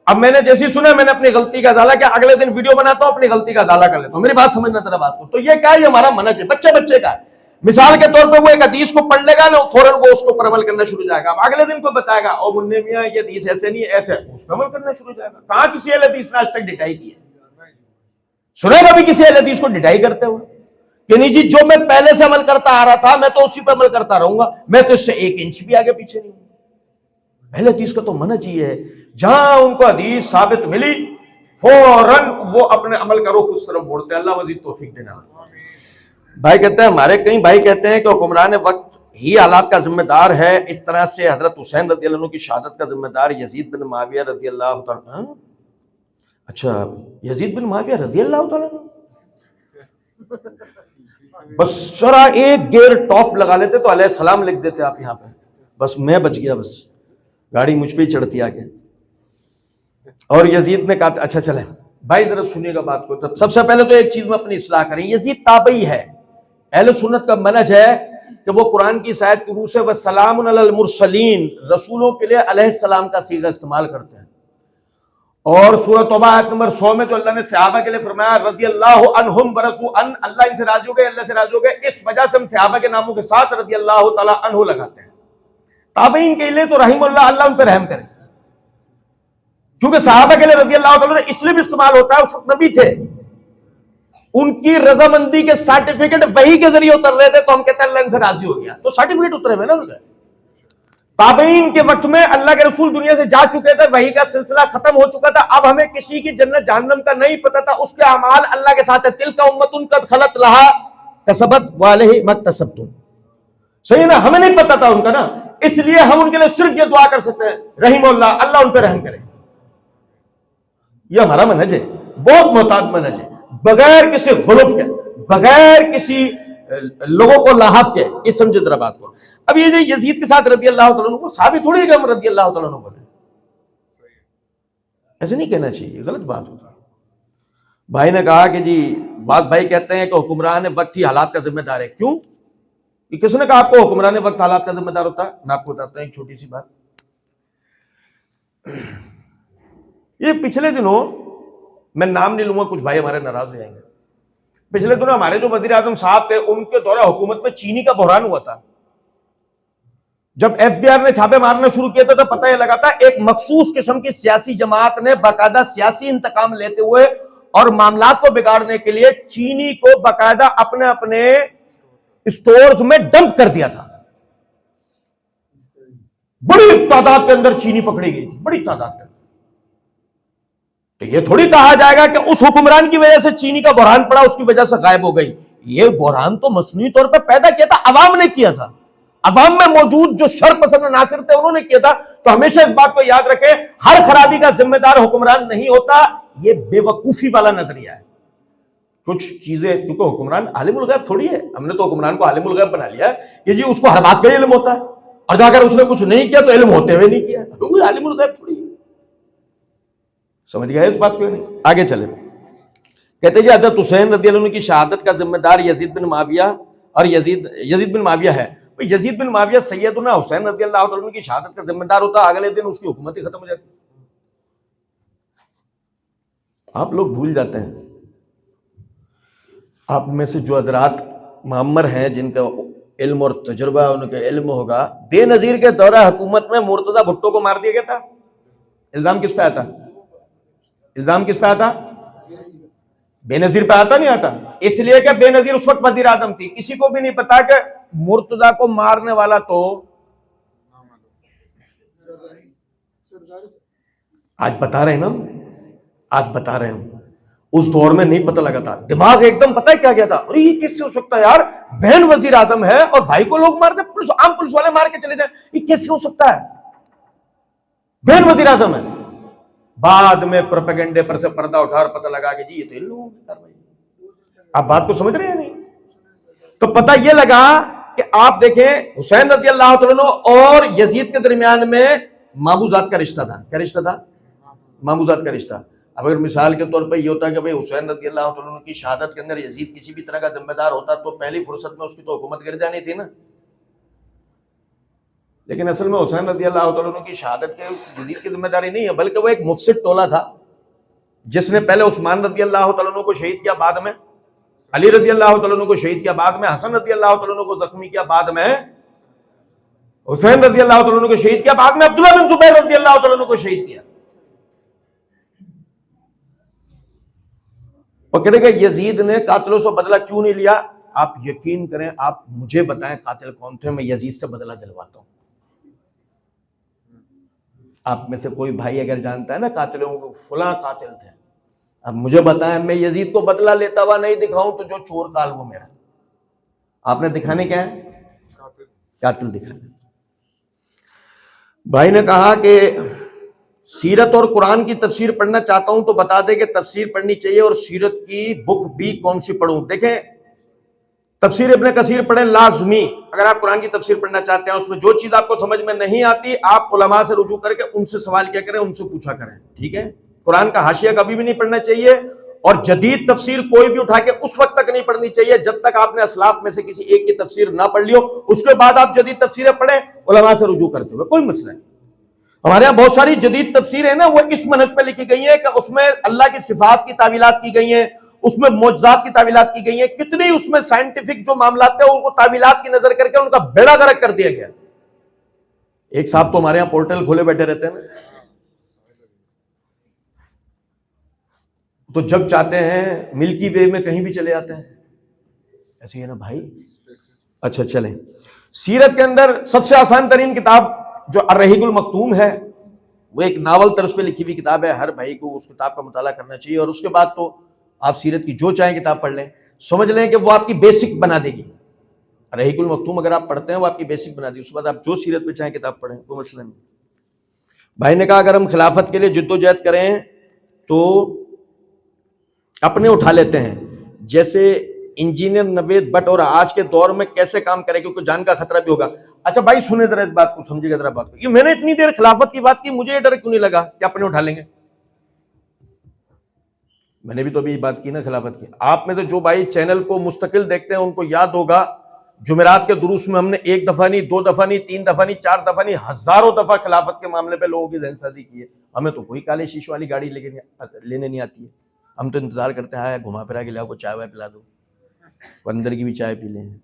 Speaker 1: अब मैंने जैसी सुना मैंने अपनी गलती का अदाला किया, अगले दिन वीडियो बनाता हूं अपनी गलती का अदाला कर लेता हूं। मेरी बात समझना जरा बात को। तो ये क्या है, हमारा मनहज है बच्चे बच्चे का। मिसाल के तौर पर वो एक हदीस को पढ़ लेगा ना, फौरन वो उसको पर अमल करना शुरू हो जाएगा। अब अगले दिन को बताएगा और मुन्ने मियां ये हदीस ऐसे नहीं ऐसे, उस पर अमल करना शुरू हो जाएगा। कहां किसी अहले हदीस ने आज तक डिटाई की है? सुनेगा भी किसी अहले हदीस को डिटाई करते हुए कि नहीं जी जो मैं पहले से अमल करता आ रहा था मैं तो उसी पर अमल करता रहूंगा, मैं तो इससे एक इंच भी आगे पीछे नहीं हूं। अहले हदीस का तो मनहज ही है, जहां उनको हदीस साबित मिली फौरन वो अपने अमल का रुख उस तरफ मोड़ते हैं। अल्लाह मजीद तौफीक देना। भाई कहते हैं, हमारे कई भाई कहते हैं कि हुक्मरान वक्त ही हालात का जिम्मेदार है। इस तरह से हजरत हुसैन रजी अल्लाह अन्हु की शहादत का जिम्मेदार यजीद बिन मुआविया रजी अल्लाह तआला। अच्छा, यजीद बिन मुआविया रजी अल्लाह तआला बस जरा एक गेयर टॉप लगा लेते तो अलैहिस्सलाम लिख देते आप यहाँ पे, बस मैं बच गया, बस गाड़ी मुझ पे ही चढ़ती आके। और यजीद ने कहा, अच्छा चले भाई जरा सुनिएगा बात को। तब सबसे पहले तो एक चीज में अपनी इस्लाह करें, यजीद ताबई है। अहले सुन्नत का मनहज है कि वो कुरान की शायद के रूह से व सलामुन अलल मुरसलीन, रसूलों के लिए अलैहिस्सलाम का सीगा इस्तेमाल करते हैं। और सूरह तौबा आयत नंबर 100 में जो अल्लाह ने सहाबा के लिए फरमाया रज़ियल्लाहु अन्हुम व रज़ू अन, अल्लाह इनसे राजी हो गए, अल्लाह से राजी हो गए, इस वजह से हम सहाबा के नामों के साथ रज़ियल्लाहु तआला अन्हु लगाते हैं। ताबईन के लिए तो रहीमुल्लाह, अल्लाह उन पर रहम करे, क्योंकि सहाबा के लिए रज़ियल्लाहु तआला इसलिए भी इस्तेमाल होता है, उस वक्त नबी थे, उनकी रजामंदी के सर्टिफिकेट वही के जरिए उतर रहे थे, तो हम कहते हैं अल्लाह इनसे राजी हो गया, तो सर्टिफिकेट उतरे हुए ना उनके। ताबईन के वक्त में अल्लाह के रसूल दुनिया से जा चुके थे, वही का सिलसिला खत्म हो चुका था। अब हमें किसी की जन्नत जहन्नम का नहीं पता था, उसके अमाल अल्लाह के साथ है। तिलका उम्मतुन कद खलत लहा कसबत व अलैहि मक्तसबतुम, सही है ना, हमें नहीं पता था उनका ना, इसलिए हम उनके लिए सिर्फ ये दुआ कर सकते हैं रहीमुल्लाह, अल्लाह उन पर रहम करे। ये हमारा मनहज है, बहुत मोहताज मनहज है, बगैर किसी गुल्फ के, बगैर किसी लोगों को लाहफ के। इस समझे जरा बात को। अब ये जो यजीद के साथ रज़ी अल्लाह तआला को साबित थोड़ी है कि हम रज़ी अल्लाह तआला बोले, ऐसे नहीं कहना चाहिए, गलत बात होता है। भाई ने कहा कि जी बास भाई कहते हैं कि हुक्मरान वक्त ही हालात का जिम्मेदार है। क्यों? कि किसने कहा आपको हुक्मरान वक्त हालात का जिम्मेदार होता है? मैं आपको बताता हूं एक छोटी सी बात। ये पिछले दिनों, मैं नाम नहीं लूंगा, कुछ भाई हमारे नाराज हो जाएंगे, पिछले दिनों हमारे जो वजीर आजम साहब थे, उनके दौरा हुकूमत में चीनी का बहरान हुआ था। जब एफबीआर ने छापे मारना शुरू किया था, तो पता यह लगा था एक मखसूस किस्म की सियासी जमात ने बाकायदा सियासी इंतकाम लेते हुए और मामलात को बिगाड़ने के लिए चीनी को बाकायदा अपने अपने स्टोर्स में डंप कर दिया था। बड़ी तादाद के अंदर चीनी पकड़ी गई थी, बड़ी तादाद के अंदर। तो ये थोड़ी कहा जाएगा कि उस हुक्मरान की वजह से चीनी का बहरान पड़ा, उसकी वजह से गायब हो गई। ये बहरान तो मसनूई तौर पर पैदा किया था, अवाम ने किया था, अवाम में मौजूद जो शर पसंद नासिर थे उन्होंने किया था। तो हमेशा इस बात को याद रखें, हर खराबी का जिम्मेदार हुक्मरान नहीं होता। ये बेवकूफी वाला नजरिया है। कुछ चीजें, क्योंकि हुक्मरान आलिमुल गैब थोड़ी है, हमने तो हुक्मरान को आलिमुल गैब बना लिया कि जी उसको हर बात का इल्म होता है, और जाकर उसने कुछ नहीं किया तो इल्म होते हुए नहीं किया, तो आलिमुल गैब थोड़ी है। समझ गए इस बात को? नहीं। आगे चले, कहते हैं हज़रत हुसैन रज़ी अल्लाह अन्हु की शहादत का जिम्मेदार यजीद बिन मुआविया और यजीद बिन मुआविया है। यजीद बिन मुआविया सैयदना हुसैन रज़ी अल्लाह अन्हु की शहादत का जिम्मेदार होता, अगले दिन उसकी हुकूमत ही खत्म हो जाती। आप लोग भूल जाते हैं, आप में से जो हजरात मामर हैं, जिनका इल्म और तजुर्बा, उनका इल्म होगा, बेनजीर के दौरा हुकूमत में मुर्तजा भुट्टो को मार दिया गया था। इल्जाम किस पे आता? इल्जाम किस पे आता? बेनजीर पे आता, नहीं आता। इसलिए कि बेनजीर उस वक्त वजीर आजम थी, किसी को भी नहीं पता कि मुर्तजा को मारने वाला तो आज बता रहे हैं ना, आज बता रहे हैं, उस दौर में नहीं पता लगा था। दिमाग एकदम पता है क्या गया था, अरे ये कैसे हो सकता है यार, बहन वजीर आजम है और भाई को लोग मार दे, पुलिस, आम पुलिस वाले मार के चले जाए, ये कैसे हो सकता है? बहन वजीर आजम है। बाद में प्रोपेगेंडे पर से पर्दा उठा और पता लगा कि जी ये तो इन लोगों की कार्रवाई। आप बात को समझ रहे हैं नहीं? तो पता ये लगा कि आप देखें, हुसैन रज़ी अल्लाह तआला अन्हु और यजीद के दरमियान में मामूजात का रिश्ता था। क्या रिश्ता था? मामूजात का रिश्ता। अब अगर मिसाल के तौर पर यह होता है कि भाई हुसैन रज़ी अल्लाह तआला अन्हु की शहादत के अंदर यजीद किसी भी तरह का जिम्मेदार होता, तो पहली फुर्सत में उसकी तो हुकूमत गिर जानी थी ना। लेकिन असल में हुसैन रज़ी अल्लाह तआला अन्हु की शहादत के यजीद की जिम्मेदारी नहीं है, बल्कि वो एक मुफसिद टोला था, जिसने पहले उस्मान रज़ी अल्लाह तआला अन्हु को शहीद किया, बाद में अली रज़ी अल्लाह तआला अन्हु को शहीद किया, बाद में हसन रज़ी अल्लाह तआला अन्हु को जख्मी किया, बाद में हुसैन रज़ी अल्लाह तआला अन्हु को शहीद किया, बाद में अब्दुल्लाह बिन जुबैर रज़ी अल्लाह तआला अन्हु को शहीद किया। पकड़े गए यजीद ने कातिलों से बदला क्यों नहीं लिया? आप यकीन करें, आप मुझे बताएं कातिल कौन थे, मैं यजीद से बदला दिलवाता हूं। आप में से कोई भाई अगर जानता है ना कातिलों को, फुला कातिल थे, अब मुझे बताएं, मैं यजीद को बदला लेता हुआ नहीं दिखाऊं तो जो चोर काल वो मेरा। आपने दिखाने क्या है? कातिल दिखाना। भाई ने कहा कि सीरत और कुरान की तफसीर पढ़ना चाहता हूं तो बता दे कि तफसीर पढ़नी चाहिए और सीरत की बुक भी कौन सी पढ़ूं। देखें, तफसीर इब्ने कसीर पढ़ें लाजमी। अगर आप कुरान की तफसीर पढ़ना चाहते हैं, उसमें जो चीज आपको समझ में नहीं आती, आप उलमा से रुजू करके उनसे सवाल क्या करें, उनसे पूछा करें, ठीक है। कुरान का हाशिया कभी भी नहीं पढ़ना चाहिए, और जदीद तफसीर कोई भी उठा के उस वक्त तक नहीं पढ़नी चाहिए जब तक आपने असलाफ में से किसी एक की तफसीर ना पढ़ लियो। उसके बाद आप जदीद तफसीरें पढ़ें उलमा से रुजू करते हुए, कोई मसला नहीं। हमारे यहाँ बहुत सारी जदीद तफसीर है ना, वो इस मनहज पे लिखी गई है कि उसमें अल्लाह की सिफात की तावीलात की गई हैं, उसमें मौजज़ात की तावीलात की गई हैं, कितनी उसमें साइंटिफिक जो मामलात थे उनको तावीलात की नजर करके उनका बेड़ा गर्क कर दिया गया। एक साहब तो हमारे यहाँ पोर्टल खोले बैठे रहते हैं ना, तो जब चाहते हैं मिल्की वे में कहीं भी चले जाते हैं, ऐसे ही है ना भाई। अच्छा चलें, सीरत के अंदर सबसे आसान तरीन किताब जो अर्रहीकुल मख्तूम है, वो एक नावल तर्ज पे लिखी हुई किताब है। हर भाई को उस किताब का मुताला करना चाहिए, और उसके बाद तो आप सीरत की जो चाहें किताब पढ़ लें, समझ लें कि वो आपकी बेसिक बना देगी। अर्रहीकुल मख्तूम अगर आप पढ़ते हैं वो आपकी बेसिक बना देगी, उसके बाद आप जो सीरत पे चाहें किताब पढ़ें, कोई मसला नहीं। भाई ने कहा अगर हम खिलाफत के लिए जिद्दोजहद करें तो अपने उठा लेते हैं, जैसे इंजीनियर नवेद भट्ट, और आज के दौर में कैसे काम करें क्योंकि जान का खतरा भी होगा। अच्छा भाई सुने जरा इस बात को, समझिएगा जरा बात को। ये मैंने इतनी देर खिलाफत की बात की, मुझे ये डर क्यों नहीं लगा कि अपने उठा लेंगे? मैंने भी तो अभी बात की ना खिलाफत की। आप में से जो भाई चैनल को मुस्तकिल देखते हैं उनको याद होगा, जुमेरात के दुरूस में हमने एक दफा नहीं, दो दफा नहीं, तीन दफा नहीं, चार दफा नहीं, हजारों दफा खिलाफत के मामले पे लोगों की जहनसाजी की है। हमें तो कोई काले शीशे वाली गाड़ी लेने नहीं आती है, हम तो इंतजार करते हैं घुमा फिरा के लाओ को चाय वाय पिला दो, अंदर की भी चाय पी लें,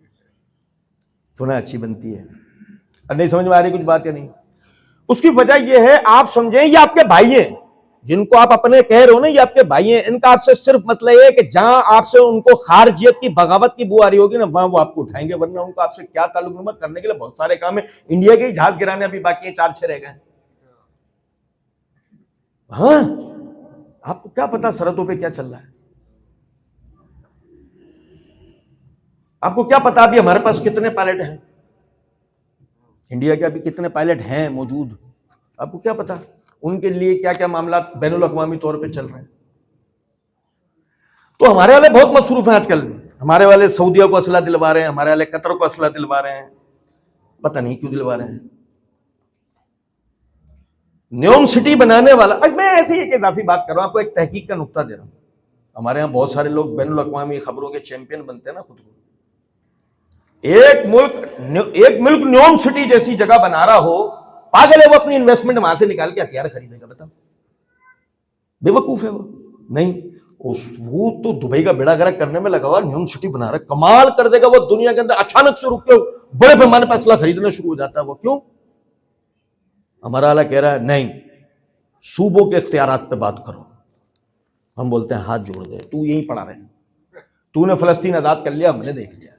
Speaker 1: सुना अच्छी बनती है। और नहीं समझ में आ रही कुछ बात या नहीं? उसकी वजह यह है, आप समझें ये आपके भाई हैं, जिनको आप अपने कह रहे हो ना, ये आपके भाई हैं। इनका आपसे सिर्फ मसला ये है कि जहां आपसे उनको खारजियत की बगावत की बू आ रही होगी ना, वहां वो आपको उठाएंगे, वरना उनको आपसे क्या ताल्लुक नंबर करने के लिए बहुत सारे काम है। इंडिया के जहाज गिराने अभी बाकी है, 4-6 रह गए। हाँ, आपको क्या पता सरहदों पे क्या चल रहा है? आपको क्या पता अभी हमारे पास कितने पायलट हैं, इंडिया के अभी कितने पायलट हैं मौजूद, आपको क्या पता उनके लिए क्या क्या मामला बैनुल अक़वामी तौर पे चल रहे हैं। तो हमारे वाले बहुत मसरूफ हैं आजकल, हमारे वाले सऊदिया को असला दिलवा रहे हैं, हमारे वाले कतर को असला दिलवा रहे हैं, पता नहीं क्यों दिलवा रहे हैं। न्योम सिटी बनाने वाला, मैं ऐसे ही एक इजाफी बात कर रहा हूं, आपको एक तहकीक का नुक्ता दे रहा हूं। हमारे यहां बहुत सारे लोग बैनुल अक़वामी खबरों के चैंपियन बनते हैं ना खुद को। एक मुल्क न्योम सिटी जैसी जगह बना रहा हो, पागल है वो, अपनी इन्वेस्टमेंट वहां से निकाल के हथियार खरीदेगा? बताओ, बेवकूफ है वो? नहीं, वो तो दुबई का बेड़ा गर्क करने में लगा हुआ, न्यून सिटी बना रहा है, कमाल कर देगा वो दुनिया के अंदर। अचानक से रुक के बड़े पैमाने पर असला खरीदना शुरू हो जाता है वो, क्यों? हमारा वाला कह रहा है नहीं, सूबों के इख्तियारात पे बात करो। हम बोलते हैं हाथ जोड़ दे, तू यहीं पड़ा रहे, तूने फलस्तीन आजाद कर लिया, हमने देख लिया।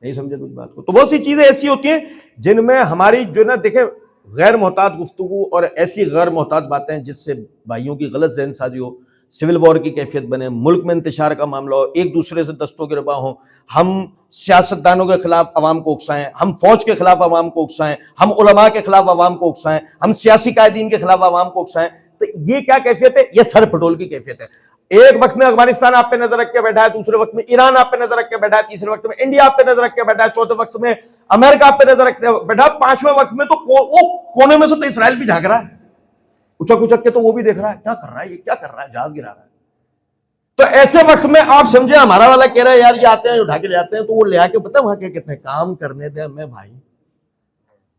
Speaker 1: नहीं समझे कुछ बात को? तो बहुत सी चीजें ऐसी होती हैं जिनमें हमारी जो ना, देखे, गैर मोहतात गुफ्तगू और ऐसी गैर मोहतात बातें जिससे भाइयों की गलत जहनसाजी हो, सिविल वॉर की कैफियत बने, मुल्क में इंतशार का मामला हो, एक दूसरे से दस्तों गिरबा हो, हम सियासतदानों के खिलाफ अवाम को उकसाएं, हम फौज के खिलाफ अवाम को उकसाएं, हम उलमा के खिलाफ अवाम को उकसाएं, हम सियासी कायदीन के खिलाफ अवाम को उकसाएं, तो ये क्या कैफियत है? ये सर पटोल की कैफियत है। एक वक्त में अफगानिस्तान आप पे नजर रख के बैठा है, दूसरे वक्त में ईरान आप पे नजर रख के बैठा है, तीसरे वक्त में इंडिया आप पे नजर रख के बैठा है, चौथे वक्त में अमेरिका आप पे नजर रख के बैठा, पांचवें वक्त में तो वो कोने में से तो इसराइल भी झांक रहा है, उचक उचक के, तो वो भी देख रहा है क्या कर रहा है, ये क्या कर रहा है, जहाज गिरा रहा है। तो ऐसे वक्त में आप समझे, हमारा वाला कह रहा है यार ये आते हैं उठा के ले आते हैं, तो वो ले आके पता वहां क्या कहते हैं, काम करने दे हमें भाई,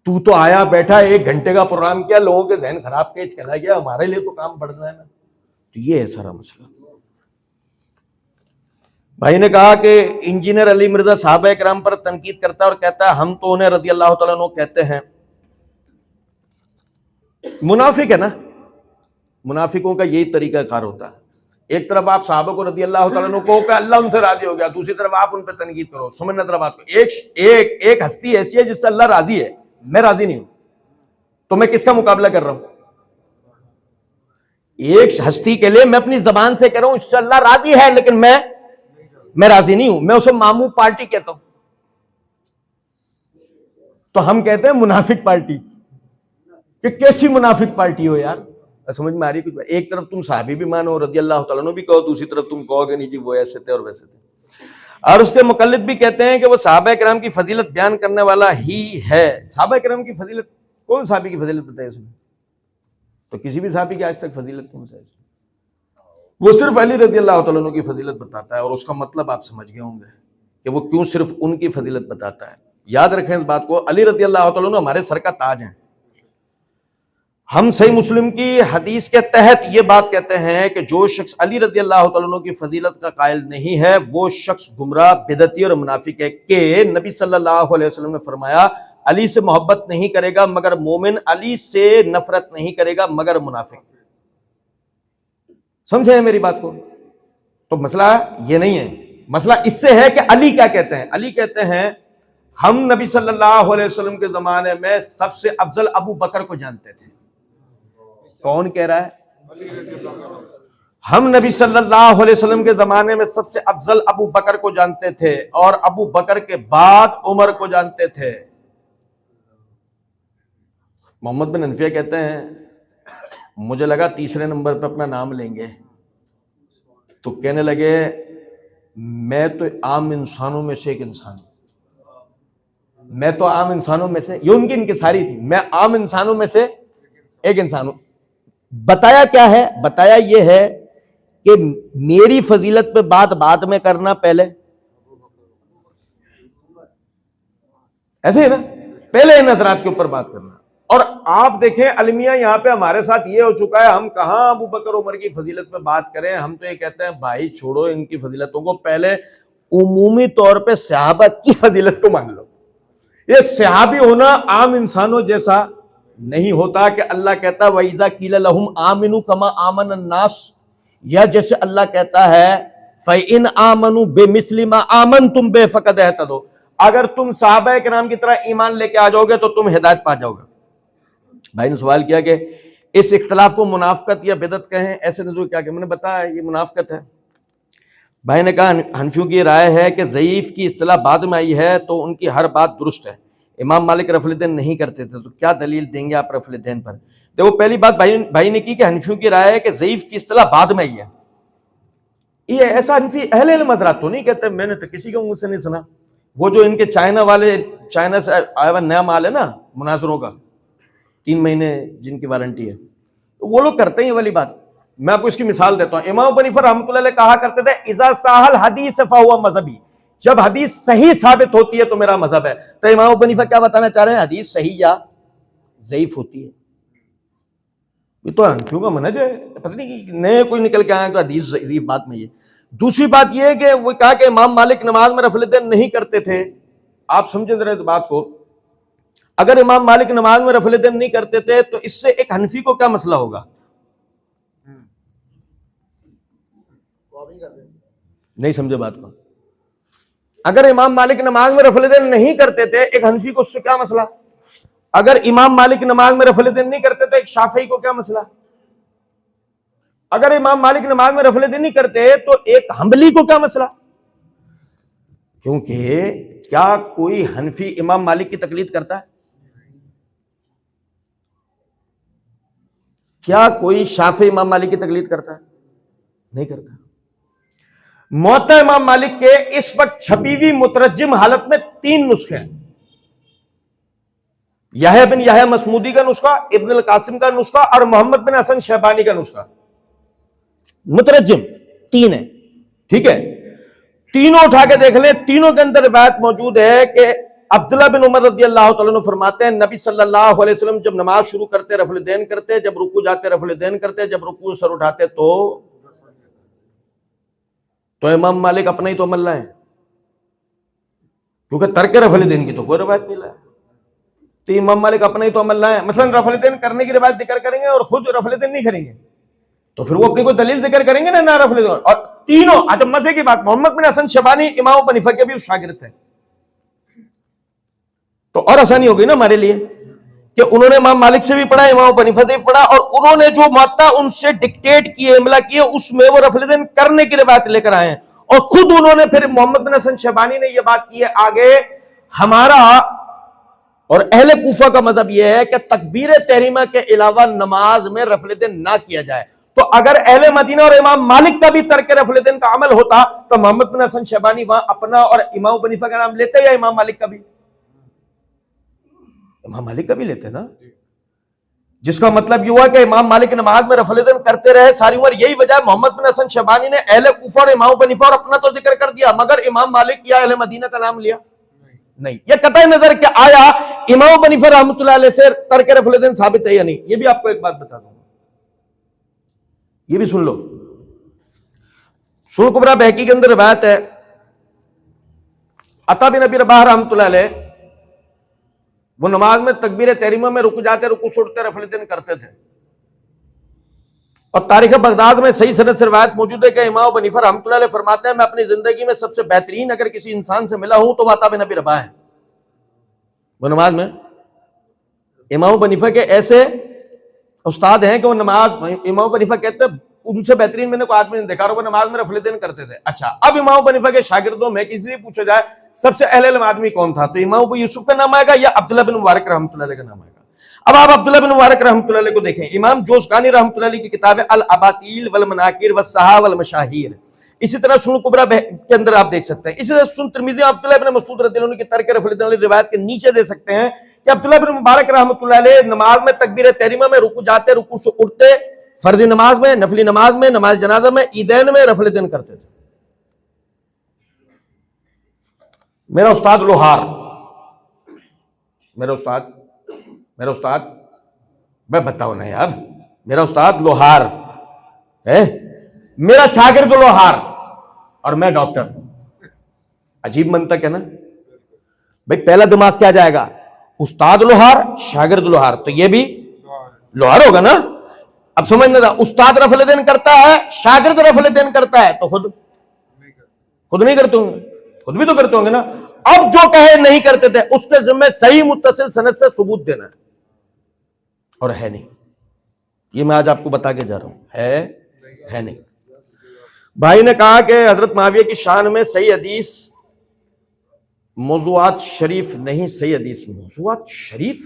Speaker 1: तू तो आया बैठा 1 घंटे का प्रोग्राम किया, लोगों के जहन खराब के चला गया, हमारे लिए तो काम बढ़ना है ना। तो ये है सारा मसला। भाई ने कहा कि इंजीनियर अली मिर्जा साहबा इकराम पर तनकीद करता है और कहता है हम तो उन्हें रज़ी अल्लाह तआला अन्हु कहते हैं। मुनाफिक है ना, मुनाफिकों का यही तरीका कार होता है। एक तरफ आप साहबा को रज़ी अल्लाह तआला अन्हु को अल्लाह उनसे राजी हो गया, दूसरी तरफ आप उन पर तनकीद करो। समझना जरा बात को, एक हस्ती ऐसी है जिससे अल्लाह राजी है, मैं राजी नहीं हूं, तो मैं किसका मुकाबला कर रहा हूं? एक हस्ती के लिए मैं अपनी जबान से कह रहा हूं इंशाअल्लाह राजी है, लेकिन मैं राजी नहीं हूं, मैं उसे मामू पार्टी कहता हूं, तो हम कहते हैं मुनाफिक पार्टी। कि कैसी मुनाफिक पार्टी हो यार, समझ में आ रही कुछ? एक तरफ तुम साहबी भी मानो, रज़ी अल्लाह तआला अन्हु भी कहो, दूसरी तरफ तुम कहोगे नहीं जी वो ऐसे थे और वैसे थे। और उसके मुकल्लिद भी कहते हैं कि वो सहाबा किराम की फजीलत बयान करने वाला ही है। सहाबा किराम की फजीलत, कौन सहाबी की फजीलत बताई उसने? तो किसी भी सहाबी की आज तक फजीलत कौन सा है? वो सिर्फ अली रज़ी अल्लाह तआला अन्हु की फजीलत बताता है, और उसका मतलब आप समझ गए होंगे कि वो क्यों सिर्फ उनकी फजीलत बताता है। याद रखें इस बात को, अली रज़ी अल्लाह तआला अन्हु हमारे सर का ताज हैं। हम सही मुस्लिम की हदीस के तहत ये बात कहते हैं कि जो शख्स अली रज़ी अल्लाह तआला अन्हु की फजीलत का कायल नहीं है वो शख्स गुमराह, बिदअती और मुनाफिक है। कि नबी सल्लल्लाहु अलैहि वसल्लम ने फरमाया अली से मोहब्बत नहीं करेगा मगर मोमिन, अली से नफरत नहीं करेगा मगर मुनाफिक। समझे मेरी बात को? तो मसला ये नहीं है, मसला इससे है कि अली क्या कहते हैं। अली कहते हैं हम नबी सल्लल्लाहु अलैहि वसल्लम के जमाने में सबसे अफजल अबू बकर को जानते थे। कौन कह रहा है? हम नबी सल्लल्लाहु अलैहि वसल्लम के जमाने में सबसे अफजल अबू बकर को जानते थे, और अबू बकर के बाद उमर को जानते थे। मोहम्मद बिन हनफिया कहते हैं मुझे लगा तीसरे नंबर पर अपना नाम लेंगे, तो कहने लगे मैं तो आम इंसानों में से एक इंसान हूं, मैं तो आम इंसानों में से, ये उनकी इनकिसारी थी, मैं आम इंसानों में से एक इंसान हूं। बताया क्या है? बताया ये है कि मेरी फजीलत पे बात बाद में करना, पहले ऐसे है ना, पहले इन हजरात के ऊपर बात करना। और आप देखें अलमिया यहां पे हमारे साथ ये हो चुका है, हम कहां अबू बकर उमर की फजीलत पे बात करें। हम तो ये कहते हैं भाई छोड़ो इनकी फजीलतों को, पहले उमूमी तौर पे सहाबा की फजीलत को मान लो। ये सहाबी होना आम इंसानों जैसा नहीं होता कि अल्लाह कहता है वइज़ा कील लहुम आमिनु कमा आमन अन्नास, या जैसे अल्लाह कहता है फ़इन आमनु बेमिस्लि मा आमनतुम बे फ़क़द इहतदौ, अगर तुम सहाबा किराम की तरह ईमान लेके आ जाओगे तो तुम हिदायत पा जाओगे। भाई ने सवाल किया कि इस इख्तलाफ को मुनाफकत या बिदअत कहें, ऐसे नजूर क्या कहें? मैंने बताया ये मुनाफकत है। भाई ने कहा हनफियों की राय है कि ज़ईफ की इस्तिलाह बाद में आई है तो उनकी हर बात दुरुस्त है। इमाम मालिक रफ़ल-ए-दैन नहीं करते थे, तो क्या दलील देंगे आप रफ़ल-ए-दैन पर? देखो पहली बात भाई ने की कि हनफियों की राय है कि ज़ईफ की इस्तिलाह बाद में आई है। ये ऐसा हनफी अहले इल्म हज़रात तो नहीं कहते, मैंने तो किसी के मुंह से नहीं सुना। वो जो इनके चाइना वाले, चाइना से आया हुआ नया माल है ना मुनाजरों का, 3 महीने जिनकी वारंटी है, तो वो लोग करते हैं ये वाली बात। मैं आपको इसकी मिसाल देता हूं। इमाम अबू हनीफा रहमतुल्लाह अलैह कहा करते थे इज़ा साहल हदीस फहुवा मज़हबी, जब हदीस सही साबित होती है तो मेरा मजहब है। तो इमाम अबू हनीफा क्या बताना चाह रहे हैं? हदीस सही या ज़ईफ होती है, ये तो हनफियों का मनहज है। पता नहीं कि नए कोई निकल के आए तो हदीस ज़ईफ बात में। ये दूसरी बात यह है कि वो कहा कि इमाम मालिक नमाज में रफ़ल-ए-दैन नहीं करते थे। आप समझे जरा इस बात को, अगर इमाम मालिक नमाज में रफ़ल-ए-दैन नहीं करते थे तो इससे एक हनफी को क्या मसला होगा? नहीं समझे बात को? अगर इमाम मालिक नमाज में रफ़ल-ए-दैन नहीं करते थे, एक हनफी को उससे क्या मसला? अगर इमाम मालिक नमाज में रफ़ल-ए-दैन नहीं करते थे, एक शाफी को क्या मसला? अगर इमाम मालिक नमाज में रफ़ल-ए-दैन नहीं करते तो एक हंबली को क्या मसला? क्योंकि क्या कोई हनफी इमाम मालिक की तकलीद करता है? क्या कोई शाफी इमाम मालिक की तकलीद करता है? नहीं करता। मुअत्ता इमाम मालिक के इस वक्त छपी हुई मुतरज्जिम हालत में 3 नुस्खे हैं। यहया बिन यहया मसमूदी का नुस्खा, इब्न अल कासिम का नुस्खा और मोहम्मद बिन हसन शहबानी का नुस्खा। मुतरज्जिम 3 है, ठीक है? तीनों उठा के देख लें, तीनों के अंदर रिवायत मौजूद है कि अब्दुल्लाह बिन उमर रज़ी अल्लाह तआला अन्हु फरमाते हैं नबी सल्लल्लाहु अलैहि वसल्लम जब नमाज शुरू करते रफ़ल-ए-दैन करते, जब रुकू जाते रफ़ल-ए-दैन करते, जब रुकू सर उठाते तो इमाम मालिक अपना ही तो अमल लाए, क्योंकि तर्क रफ़ल-ए-दैन की तो कोई रिवायत नहीं लाए। तो इमाम मालिक अपना ही तो अमल लाए। मसलन रफ़ल-ए-दैन करने की रिवायत जिक्र करेंगे और खुद रफ़ल-ए-दैन नहीं करेंगे, तो फिर वो अपनी कोई दलील जिक्र करेंगे ना रफ़ल-ए-दैन। और तीनों, अच्छा मजे की बात, मोहम्मद बिन हसन शहबानी इमाम अबू हनीफा के भी शागिर्द थे, तो और आसानी हो गई ना हमारे लिए। कि उन्होंने इमाम मालिक से भी पढ़ा, इमाम अबू हनीफा से भी पढ़ा, और उन्होंने जो मुअत्ता उनसे डिक्टेट किए, इमला किए, उसमें वो रफल यदैन करने की रिवायत लेकर आए हैं। और खुद उन्होंने फिर मोहम्मद बिन हसन शैबानी ने यह बात की है आगे, हमारा और अहले कूफा का मजहब यह है कि तकबीर तहरीमा के अलावा नमाज में रफल यदैन ना किया जाए। तो अगर अहले मदीना और इमाम मालिक का भी तर्क रफल यदैन का अमल होता तो मोहम्मद बिन हसन शैबानी वहां अपना और इमाम अबू हनीफा का नाम लेते या इमाम मालिक का भी? इमाम मालिक का भी लेते ना। जिसका मतलब यह हुआ कि इमाम मालिक नमाज में रफल यदैन करते रहे सारी उम्र। यही वजह है मोहम्मद बिन हसन शैबानी ने अहले कूफा और इमाम अबू हनीफा और अपना तो जिक्र कर दिया, मगर इमाम मालिक या अहले मदीना का नाम लिया नहीं। यह कतई नजर के आया इमाम अबू हनीफा रहमतुल्लाह अलैह से तर्क रफल यदैन साबित है या नहीं। यह भी आपको एक बात बता दूंगा, ये भी सुन लो। सुन कुबरा बहकी के अंदर रिवायत है, अता बिन अबी रबाह रहमतुल्लाह अलैह वो नमाज में तकबीर तहरीमा में रुक जाते, रुकू छोड़ते, रफल यदैन करते थे। और तारीख बगदाद में सही सनद से रिवायत मौजूद है कि इमाम अबू हनीफा रहमतुल्लाह अलैह फरमाते हैं, मैं अपनी जिंदगी में सबसे बेहतरीन अगर किसी इंसान से मिला हूं तो वह अता बिन अबी रबाह है। वो नमाज में इमाम अबू हनीफा के ऐसे उस्ताद हैं कि वो नमाज, इमाम अबू हनीफा कहते हैं उनसे बेहतरीन मैंने कोई आदमी नहीं देखा, और वो नमाज में रफल यदैन करते थे। अच्छा, अब इमाम अबू हनीफा के शागिर्दों में किसी से पूछा जाए सबसे अहले इल्म आदमी कौन था, तो इमाम अबू यूसुफ का नाम आएगा या अब्दुल्लाह बिन मुबारक रहमतुल्लाह अलैह का नाम आएगा। अब आप अब्दुल्लाह बिन मुबारक रहमतुल्लाह अलैह को देखें, इमाम जोशकानी रहमतुल्लाह अलैह की किताब है अल अबातील वल मनाकिर वस्सहा वल मशाहिर। इसी तरह सुन कुबरा के अंदर आप देख सकते हैं। इसी तरह सुन तिरमिज़ी अब्दुल्लाह इब्न मसूद रज़ियल्लाहु अन्हु की तर्क रफल यदैन वाली रिवायत के नीचे दे सकते हैं कि अब्दुल्लाह बिन मुबारक रहमतुल्लाह अलैह नमाज में तकबीर तहरीमा में रुकू जाते, रुकू से उठते, फर्जी नमाज में, नफली नमाज में, नमाज जनाजा में, ईदैन में रफल यदैन करते थे। मेरा उस्ताद लोहार, मेरा उस्ताद मैं बताओ ना यार, मेरा उस्ताद लोहार है, मेरा शागिर्द लोहार और मैं डॉक्टर। अजीब मंतक है ना भाई। पहला दिमाग क्या जाएगा, उस्ताद लोहार शागिर्द लोहार, तो ये भी लोहार होगा ना। अब समझना था, उस्ताद रफल यदैन करता है, शागिर्द रफल यदैन करता है, तो खुद नहीं करते होंगे, खुद भी तो करते होंगे ना। अब जो कहे नहीं करते थे उसके जिम्मे सही मुत्तसिल सनद से सबूत देना है, और है नहीं। ये मैं आज आपको बता के जा रहा हूं, है नहीं। भाई ने कहा कि हजरत मुआविया की शान में सही हदीस मौज़ूआत शरीफ नहीं, सही हदीस मौज़ूआत शरीफ।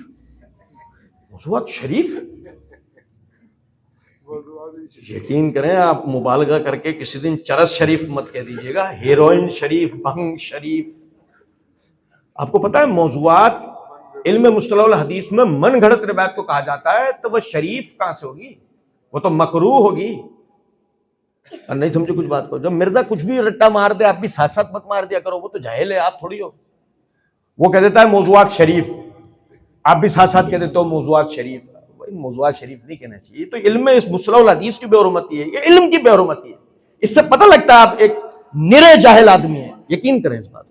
Speaker 1: यकीन करें आप, मुबालगा करके किसी दिन चरस शरीफ मत कह दीजिएगा, हेरोइन शरीफ, भंग शरीफ। आपको पता है मौज़ूआत इल्म मुस्तलहुल हदीस में मन घड़त रिवायत को कहा जाता है, तो वह शरीफ कहां से होगी, वो तो मकरूह होगी। और नहीं समझे कुछ बात को, जब मिर्जा कुछ भी रट्टा मार दे आप भी साथ साथ मत मार दिया करो, वो तो जाहिल है, आप थोड़ी हो। वो कह देता है मौज़ूआत शरीफ, आप भी साथ साथ कह देते हो मौज़ूआत शरीफ। भाई मौज़ूआत शरीफ नहीं कहना चाहिए, तो इल्म इस मुस्तलहुल हदीस की बेहुरमती है, ये इल्म की बेहुरमती है। इससे पता लगता है आप एक निरे जाहिल आदमी है, यकीन करें इस बात।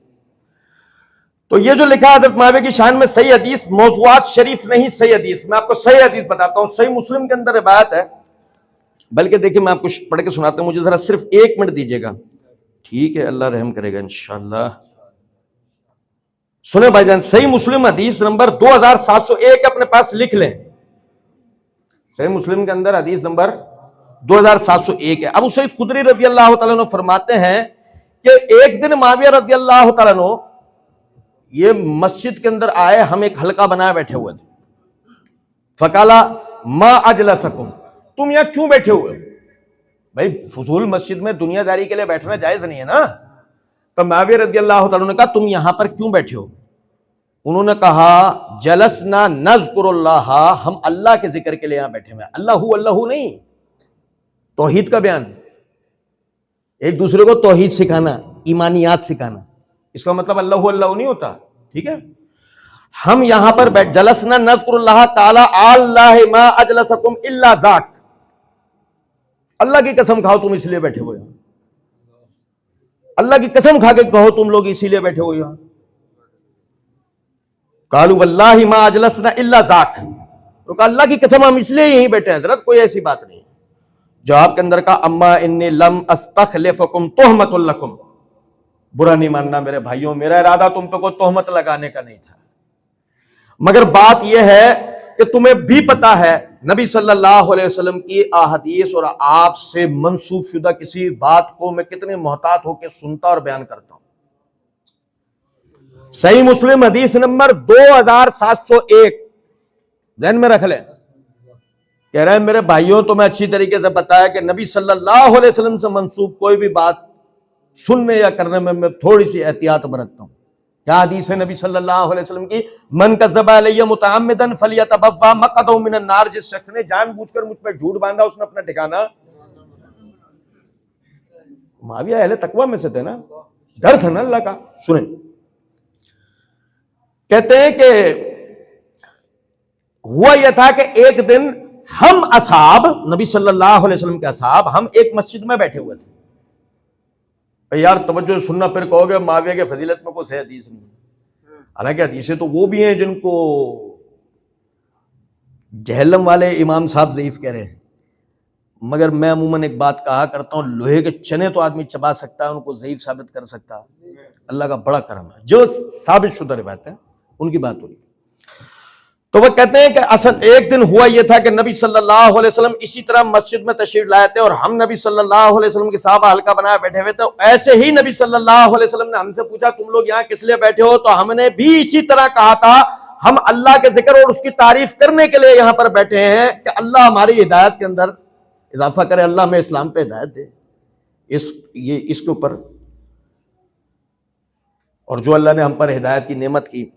Speaker 1: तो ये जो लिखा है हज़रत मुआविया की शान में सही हदीस मौज़ूआत शरीफ नहीं, सही हदीस। मैं आपको सही हदीस बताता हूं, सही मुस्लिम के अंदर रिवायत है, बल्कि देखिए मैं आपको पढ़ के सुनाता हूं, मुझे जरा सिर्फ 1 मिनट दीजिएगा, ठीक है? अल्लाह रहम करेगा इंशाअल्लाह। सुने भाईजान, सही मुस्लिम हदीस नंबर 2701 अपने पास लिख लें। सही मुस्लिम के अंदर हदीस नंबर 2701 है। अबू सईद खुदरी रज़ी अल्लाह तआला अन्हु फरमाते हैं कि एक दिन मुआविया रज़ी अल्लाह तआला अन्हु ये मस्जिद के अंदर आए, हम एक हल्का बनाए बैठे हुए थे। फकाला मा अजलसकुम, तुम यहां क्यों बैठे हुए? भाई फजूल मस्जिद में दुनियादारी के लिए बैठना जायज नहीं है ना। तो मुआविया रज़ी अल्लाह तआला ने कहा तुम यहां पर क्यों बैठे हो? उन्होंने कहा जलसना नज़्कुरुल्लाह, हम अल्लाह के जिक्र के लिए यहां बैठे हुए हैं। अल्लाहू नहीं, तौहीद का बयान, एक दूसरे को तौहीद सिखाना, ईमानियात सिखाना, इसका मतलब अल्लाहू नहीं होता, ठीक है? हम यहां पर बैठ, जलसना नज़्कुरुल्लाह ताला अल्लाह मा अजलसकुम इल्ला ज़ाक, अल्लाह की कसम खाओ तुम इसलिए बैठे हो यहां, अल्लाह की कसम खा के कहो तुम लोग इसीलिए बैठे हो यहां। कालू वल्लाहि मा अजलसना इल्ला ज़ाक, तो कहा अल्लाह की कसम हम इसलिए यहीं बैठे हैं हजरत, कोई ऐसी बात नहीं। जवाब के अंदर का अम्मा इन्नी लम अस्तखलिफकुम तुहमतुल लकुम, बुरा नहीं मानना मेरे भाइयों, मेरा इरादा तुम पे कोई तोहमत लगाने का नहीं था, मगर बात यह है कि तुम्हें भी पता है नबी सल्लल्लाहु अलैहि वसल्लम की अहादीस और आपसे मंसूब शुदा किसी बात को मैं कितने मोहतात होकर सुनता और बयान करता हूं। सही मुस्लिम हदीस नंबर 2701 ध्यान में रख ले। कह रहे हैं मेरे भाइयों, तुम्हें अच्छी तरीके से पता है कि नबी सल्लल्लाहु अलैहि वसल्लम से मंसूब कोई भी बात सुनने या करने में मैं थोड़ी सी एहतियात बरतता हूं। क्या हदीस है नबी सल्लल्लाहु अलैहि वसल्लम की? मन कज़्ज़बा अलैया मुतअम्मिदन फलियतबव्वा मक़अदहु मिनन नार। जिस शख्स ने जानबूझकर मुझ पर झूठ बांधा उसने अपना ठिकाना। मुआविया अहले तकवा में से थे ना, डर था ना अल्लाह का। सुने, कहते हैं कि हुआ यह था कि एक दिन हम असहाब, नबी सल्लल्लाहु अलैहि वसल्लम के असहाब, हम एक मस्जिद में बैठे हुए थे। यार तवज्जो सुनना, फिर कहोगे मुआविया के फजीलत में कोई सही हदीस नहीं। हालांकि हदीसें तो वो भी हैं जिनको जहलम वाले इमाम साहब ज़ईफ कह रहे हैं, मगर मैं अमूमन एक बात कहा करता हूं, लोहे के चने तो आदमी चबा सकता है, उनको ज़ईफ साबित कर सकता है। अल्लाह का बड़ा करम है, जो साबित शुदा रिवायत है उनकी बात हो रही। तो वह कहते हैं कि असल एक दिन हुआ यह था कि नबी सल्लल्लाहु अलैहि वसल्लम इसी तरह मस्जिद में तशरीफ लाए थे और हम नबी सल्लल्लाहु अलैहि वसल्लम के साहबा हल्का बनाए बैठे हुए थे। ऐसे ही नबी सल्लल्लाहु अलैहि वसल्लम ने हमसे पूछा, तुम लोग यहाँ किस लिए बैठे हो? तो हमने भी इसी तरह कहा था, हम अल्लाह के जिक्र और उसकी तारीफ करने के लिए यहाँ पर बैठे हैं कि अल्लाह हमारी हिदायत के अंदर इजाफा करे, अल्लाह में इस्लाम पे हिदायत दे, इसके ऊपर। और जो अल्लाह ने हम पर हिदायत की नेमत की,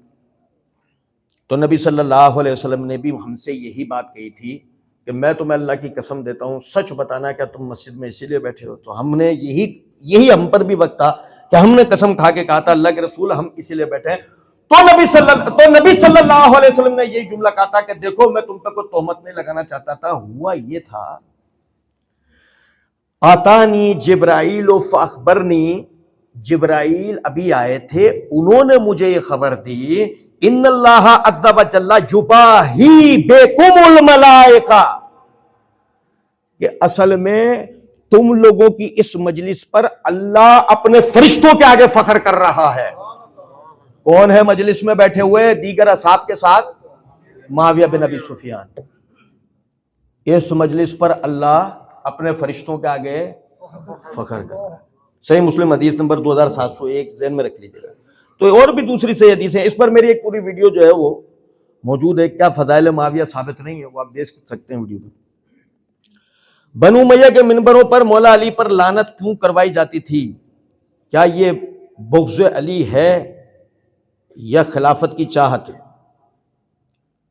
Speaker 1: तो नबी सल्लल्लाहु अलैहि वसल्लम ने भी हमसे यही बात कही थी कि मैं तुम्हें अल्लाह की कसम देता हूँ, सच बताना क्या तुम मस्जिद में इसीलिए बैठे हो? तो हमने यही हम पर भी वक्त था कि हमने कसम खा के कहा था, अल्लाह के रसूल हम इसीलिए बैठे हैं। तो नबी सल्लल्लाहु अलैहि वसल्लम ने यही जुमला कहा था कि देखो मैं तुम पर कोई तोहमत नहीं लगाना चाहता था। हुआ ये था, आतानी जिब्राइल फअखबरनी, जिब्राइल अभी आए थे, उन्होंने मुझे ये खबर दी, इन्नल्लाह अज़्ज़ा व जल्ला युबाही बिकुमुल मलाइका, कि असल में तुम लोगों की इस मजलिस पर अल्लाह अपने फरिश्तों के आगे फख्र कर रहा है। कौन है मजलिस में बैठे हुए दीगर असहाब के साथ? मुआविया बिन अबी सुफियान। इस मजलिस पर अल्लाह अपने फरिश्तों के आगे फख्र कर रहा है। सही मुस्लिम हदीस नंबर 2701 ज़हन में रख लीजिएगा। तो और भी दूसरी सही हदीस है, इस पर मेरी एक पूरी वीडियो जो है वो मौजूद है। क्या फजाइल मुआविया साबित नहीं है, वो आप देख सकते हैं वीडियो में। बनु उमैया के मिंबरों पर मौला अली पर लानत क्यों करवाई जाती थी? क्या ये बुग़्ज़ अली है या खिलाफत की चाहत?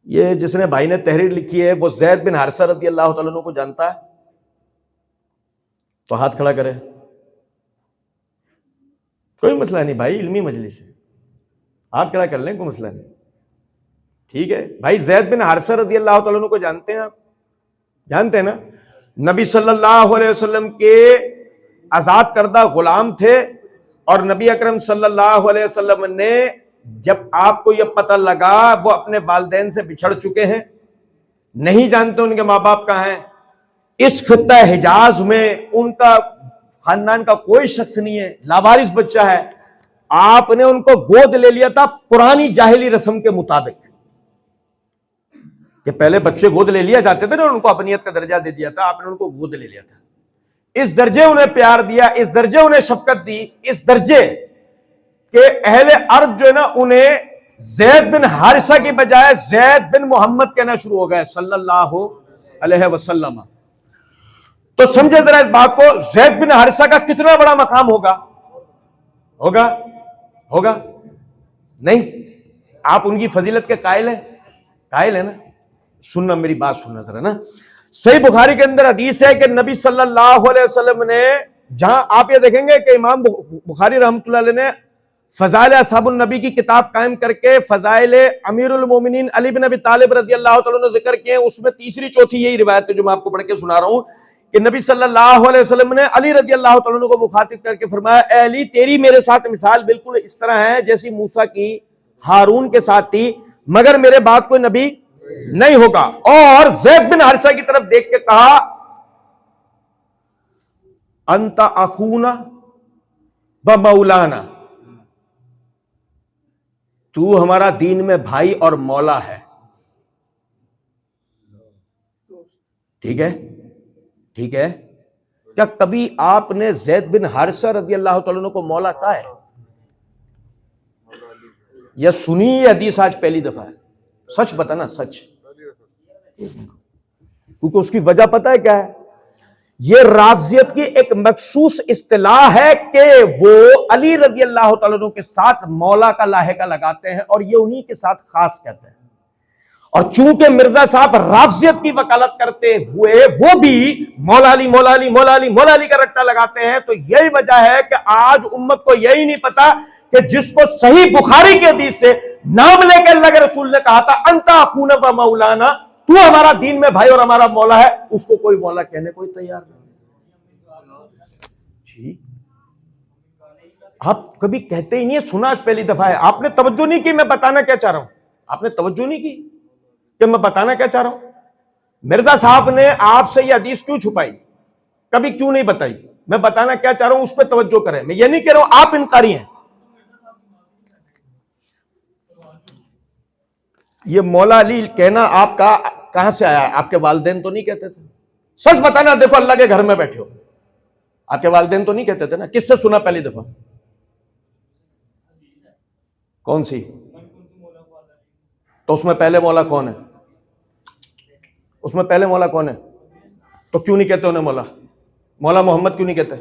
Speaker 1: ये जिसने भाई ने तहरीर लिखी है वो ज़ैद बिन हारिसा रज़ी अल्लाह तआला अन्हु को जानता है? तो हाथ खड़ा करे। कोई मसला नहीं भाई, इल्मी मजलिस है, हाथ खड़ा कर लें, कोई मसला नहीं। ठीक है भाई, ज़ैद बिन हारिसा रज़ी अल्लाह तआला अन्हु को जानते हैं आप? जानते हैं ना? नबी सल्लल्लाहु अलैहि वसल्लम के आजाद करदा गुलाम थे और नबी अकरम सल्लल्लाहु अलैहि वसल्लम ने जब आपको यह पता लगा वो अपने वालिदैन से बिछड़ चुके हैं, नहीं जानते उनके माँ बाप कहाँ हैं, इस खित्ता हिजाज में उनका खानदान का कोई शख्स नहीं है, लावारिस बच्चा है, आपने उनको गोद ले लिया था पुरानी जाहिली रस्म के मुताबिक, कि पहले बच्चे गोद ले लिया जाते थे ना, उनको अपनियत का दर्जा दे दिया था, आपने उनको गोद ले लिया था। इस दर्जे उन्हें प्यार दिया, इस दर्जे उन्हें शफकत दी, इस दर्जे के अहले अर्ब जो है ना उन्हें ज़ैद बिन हारिसा की बजाय ज़ैद बिन मोहम्मद कहना शुरू हो गए सल्लल्लाहु अलैहि वसल्लम। तो समझे जरा इस बात को, ज़ैद बिन हारिसा का कितना बड़ा मकाम होगा? होगा होगा नहीं? आप उनकी फजीलत के कायल है? कायल है ना? सुनना, मेरी बात सुनना जरा ना। सही बुखारी के अंदर हदीस है कि नबी सल्लल्लाहु अलैहि वसल्लम ने, जहां आप ये देखेंगे कि इमाम बुखारी रहमतुल्लाह अलैह ने फजाइल असहाबुन नबी की किताब कायम करके फजाइल अमीरुल मोमिनीन अली बिन अबी तालिब रज़ी अल्लाह तआला अन्हु जिक्र किए, उसमें तीसरी चौथी यही रिवायत है जो मैं आपको पढ़ के सुना रहा हूं कि नबी सल्लल्लाहु अलैहि वसल्लम ने अली रज़ी अल्लाह तआला अन्हु को मुखातिब करके फरमाया, ए अली, तेरी मेरे साथ मिसाल बिल्कुल इस तरह है जैसी मूसा की हारून के साथ थी, मगर मेरे बाद कोई नबी नहीं होगा। और ज़ैद बिन हारिसा की तरफ देख के कहा, अंता अखूना व मौलाना, तू हमारा दीन में भाई और मौला है। ठीक है, ठीक है। क्या कभी आपने ज़ैद बिन हारिसा रज़ी अल्लाह तआला अन्हु को मौला कहा है या सुनी ये हदीस आज पहली दफा है? सच बताना, सच। क्योंकि उसकी वजह पता है क्या है? ये राज़ियत की एक मखसूस इस्तिलाह है कि वो अली रज़ी अल्लाह तआला अन्हु के साथ मौला का लाहिका लगाते हैं और ये उन्हीं के साथ खास कहते हैं। और चूंकि मिर्जा साहब राफ़ियत की वकालत करते हुए वो भी मौला अली मौला अली मौला अली मौला अली का रट्टा लगाते हैं, तो यही वजह है कि आज उम्मत को यही नहीं पता कि जिसको सही बुखारी के हदीस से नाम लेकर अल्लाह के रसूल ने कहा था अंता अखून व मौलाना, तू हमारा दीन में भाई और हमारा मौला है, उसको कोई मौला कहने को तैयार नहीं। जी आप कभी कहते ही नहीं है, सुना आज पहली दफा है। आपने तवज्जो नहीं की मैं बताना क्या चाह रहा हूं, आपने तवज्जो नहीं की कि मैं बताना क्या चाह रहा हूं। मिर्जा साहब ने आपसे यह हदीस क्यों छुपाई, कभी क्यों नहीं बताई, मैं बताना क्या चाह रहा हूं उस पर तवज्जो करें। मैं ये नहीं कह रहा हूं आप इनकारी हैं। ये मौला अली कहना आपका कहां से आया? आपके वालिदैन तो नहीं कहते थे? सच बताना, देखो अल्लाह के घर में बैठे हो, आपके वालिदैन तो नहीं कहते थे ना? किससे सुना पहली दफा? कौन सी? तो उसमें पहले मौला कौन है? उसमें पहले मौला कौन है? तो क्यों नहीं कहते उन्हें मौला? मौला मोहम्मद क्यों नहीं कहते?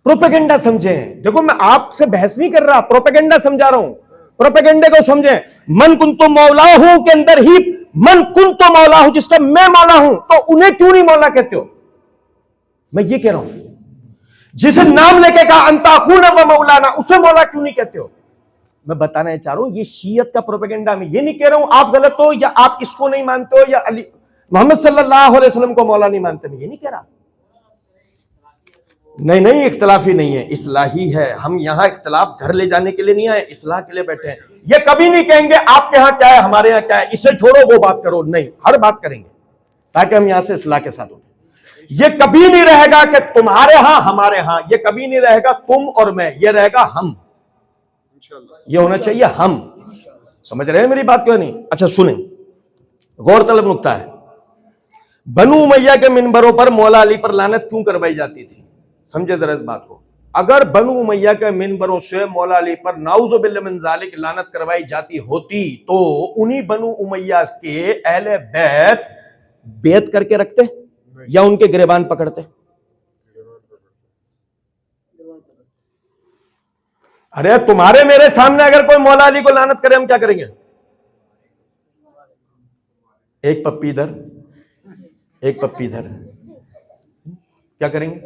Speaker 1: प्रोपेगेंडा समझें। देखो मैं आपसे बहस नहीं कर रहा, प्रोपेगेंडा समझा रहा हूं। प्रोपेगेंडे को समझें। मन कुंतो मौला हूं के अंदर ही मन कुंतो मौला हूं, जिसका मैं मौला हूं, तो उन्हें क्यों नहीं मौला कहते हो? मैं ये कह रहा हूं जिसे नाम लेके कहा अंताखून व मौलाना, उसे मौला क्यों नहीं कहते हो? मैं बताना चाह रहा हूं ये शियत का प्रोपेगेंडा। मैं ये नहीं कह रहा हूं आप गलत हो या आप इसको नहीं मानते हो या अली मोहम्मद सल्लल्लाहु अलैहि वसल्लम को मौला नहीं मानते, मैं ये नहीं कह रहा। नहीं नहीं, इख्तलाफी नहीं है, इस्लाही है। हम यहां इख्तलाफ घर ले जाने के लिए नहीं आए, इस्लाह के लिए बैठे हैं। ये कभी नहीं कहेंगे आपके यहां क्या है हमारे यहां क्या है, इसे छोड़ो वो बात करो, नहीं, हर बात करेंगे ताकि हम यहां से इस्लाह के साथ उठे। ये कभी नहीं रहेगा कि तुम्हारे यहां हमारे यहां, ये कभी नहीं रहेगा तुम और मैं, ये रहेगा हम। ये होना चाहिए हम। समझ रहे हैं मेरी बात क्यों नहीं? अच्छा सुने, गौर तलब नुक्ता है। बनु उमैया के मिंबरों पर मौला अली पर लानत क्यों करवाई जाती थी? समझे जरा इस बात को। अगर बनु उमैया के मिंबरों से मौला अली पर नाउज़ु बिल्लाहि मिन ज़ालिक लानत करवाई जाती होती तो उन्हीं बनु उमैया के अहले बैत बेत करके रखते या उनके गिरबान पकड़ते? अरे तुम्हारे मेरे सामने अगर कोई मौला अली को लानत करे, हम क्या करेंगे? एक पप्पी इधर, एक पप्पी इधर, क्या करेंगे?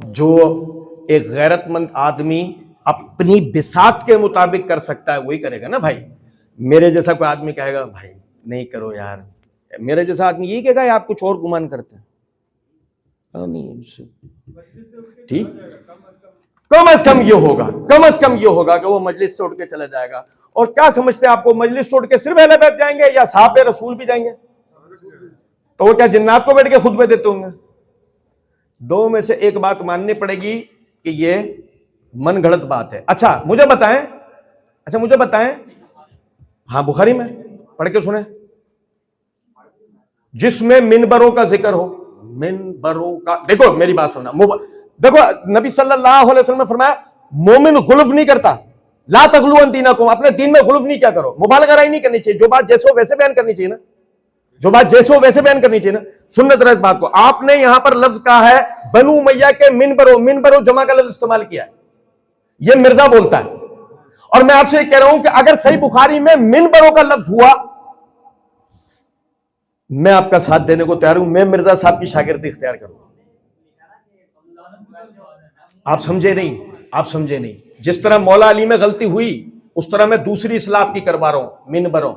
Speaker 1: जो एक गैरतमंद आदमी अपनी बिसात के मुताबिक कर सकता है वही करेगा ना भाई। मेरे जैसा कोई आदमी कहेगा भाई नहीं करो यार, मेरे जैसा आदमी यही कहेगा आप कुछ और गुमान करते हैं, ठीक। कम से कम ये होगा, कम से कम ये होगा कि वो मजलिस से उठ के चला जाएगा। और क्या समझते हैं आपको, मजलिस से उठ के सिर्फ अहले बैत जाएंगे या साहब रसूल भी जाएंगे? तो वो क्या जिन्नात को बैठ के खुतबे देते होंगे? दो में से एक बात माननी पड़ेगी कि ये मन गढ़ंत बात है। अच्छा मुझे बताएं, हाँ बुखारी में पढ़ के सुने, जिसमें मिनबरों का जिक्र हो, मिनबरों का, देखो मेरी बात सुनना, देखो नबी सल्लल्लाहु अलैहि वसल्लम ने फरमाया मोमिन गुल्फ नहीं करता, ला तगलू अन दीनकुम, अपने दीन में गुल्फ नहीं क्या करो, मुबालगा नहीं करनी चाहिए, जो बात जैसे हो वैसे बयान करनी चाहिए ना, जो बात जैसे हो वैसे बयान करनी चाहिए ना। सुन्नत रह बात को। आपने यहां पर लफ्ज कहा है बनु उमैया के मिनबरों जमा का लफ्ज इस्तेमाल किया है, यह मिर्जा बोलता है। और मैं आपसे कह रहा हूं कि अगर सही बुखारी में मिनबरों का लफ्ज हुआ, मैं आपका साथ देने को तैयार हूं, मैं मिर्जा साहब की शागिर्दी इख्तियार करूंगा। आप समझे नहीं, जिस तरह मौला अली में गलती हुई उस तरह मैं दूसरी इस्लाह की करवा रहा हूं, मिनबरों।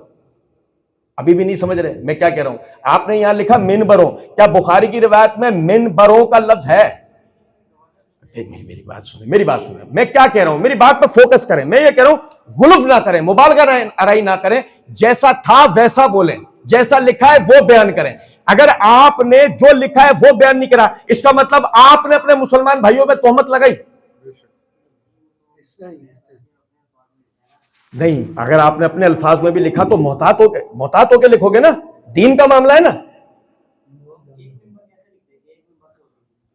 Speaker 1: अभी भी नहीं समझ रहे मैं क्या कह रहा हूं? आपने यहां लिखा मिनबरों, क्या बुखारी की रिवायत में मिनबरों का लफ्ज है? मेरी बात सुने, मैं क्या कह रहा हूं, मेरी बात पर फोकस करें। मैं ये कह रहा हूं गुल्फ ना करें, मुबालगा अराई ना करें, जैसा था वैसा बोलें, जैसा लिखा है वो बयान करें। अगर आपने जो लिखा है वो बयान नहीं करा, इसका मतलब आपने अपने मुसलमान भाइयों पे तोहमत लगाई। नहीं, अगर आपने अपने अल्फाज में भी लिखा तो मोहतात होके लिखोगे ना, दीन का मामला है ना।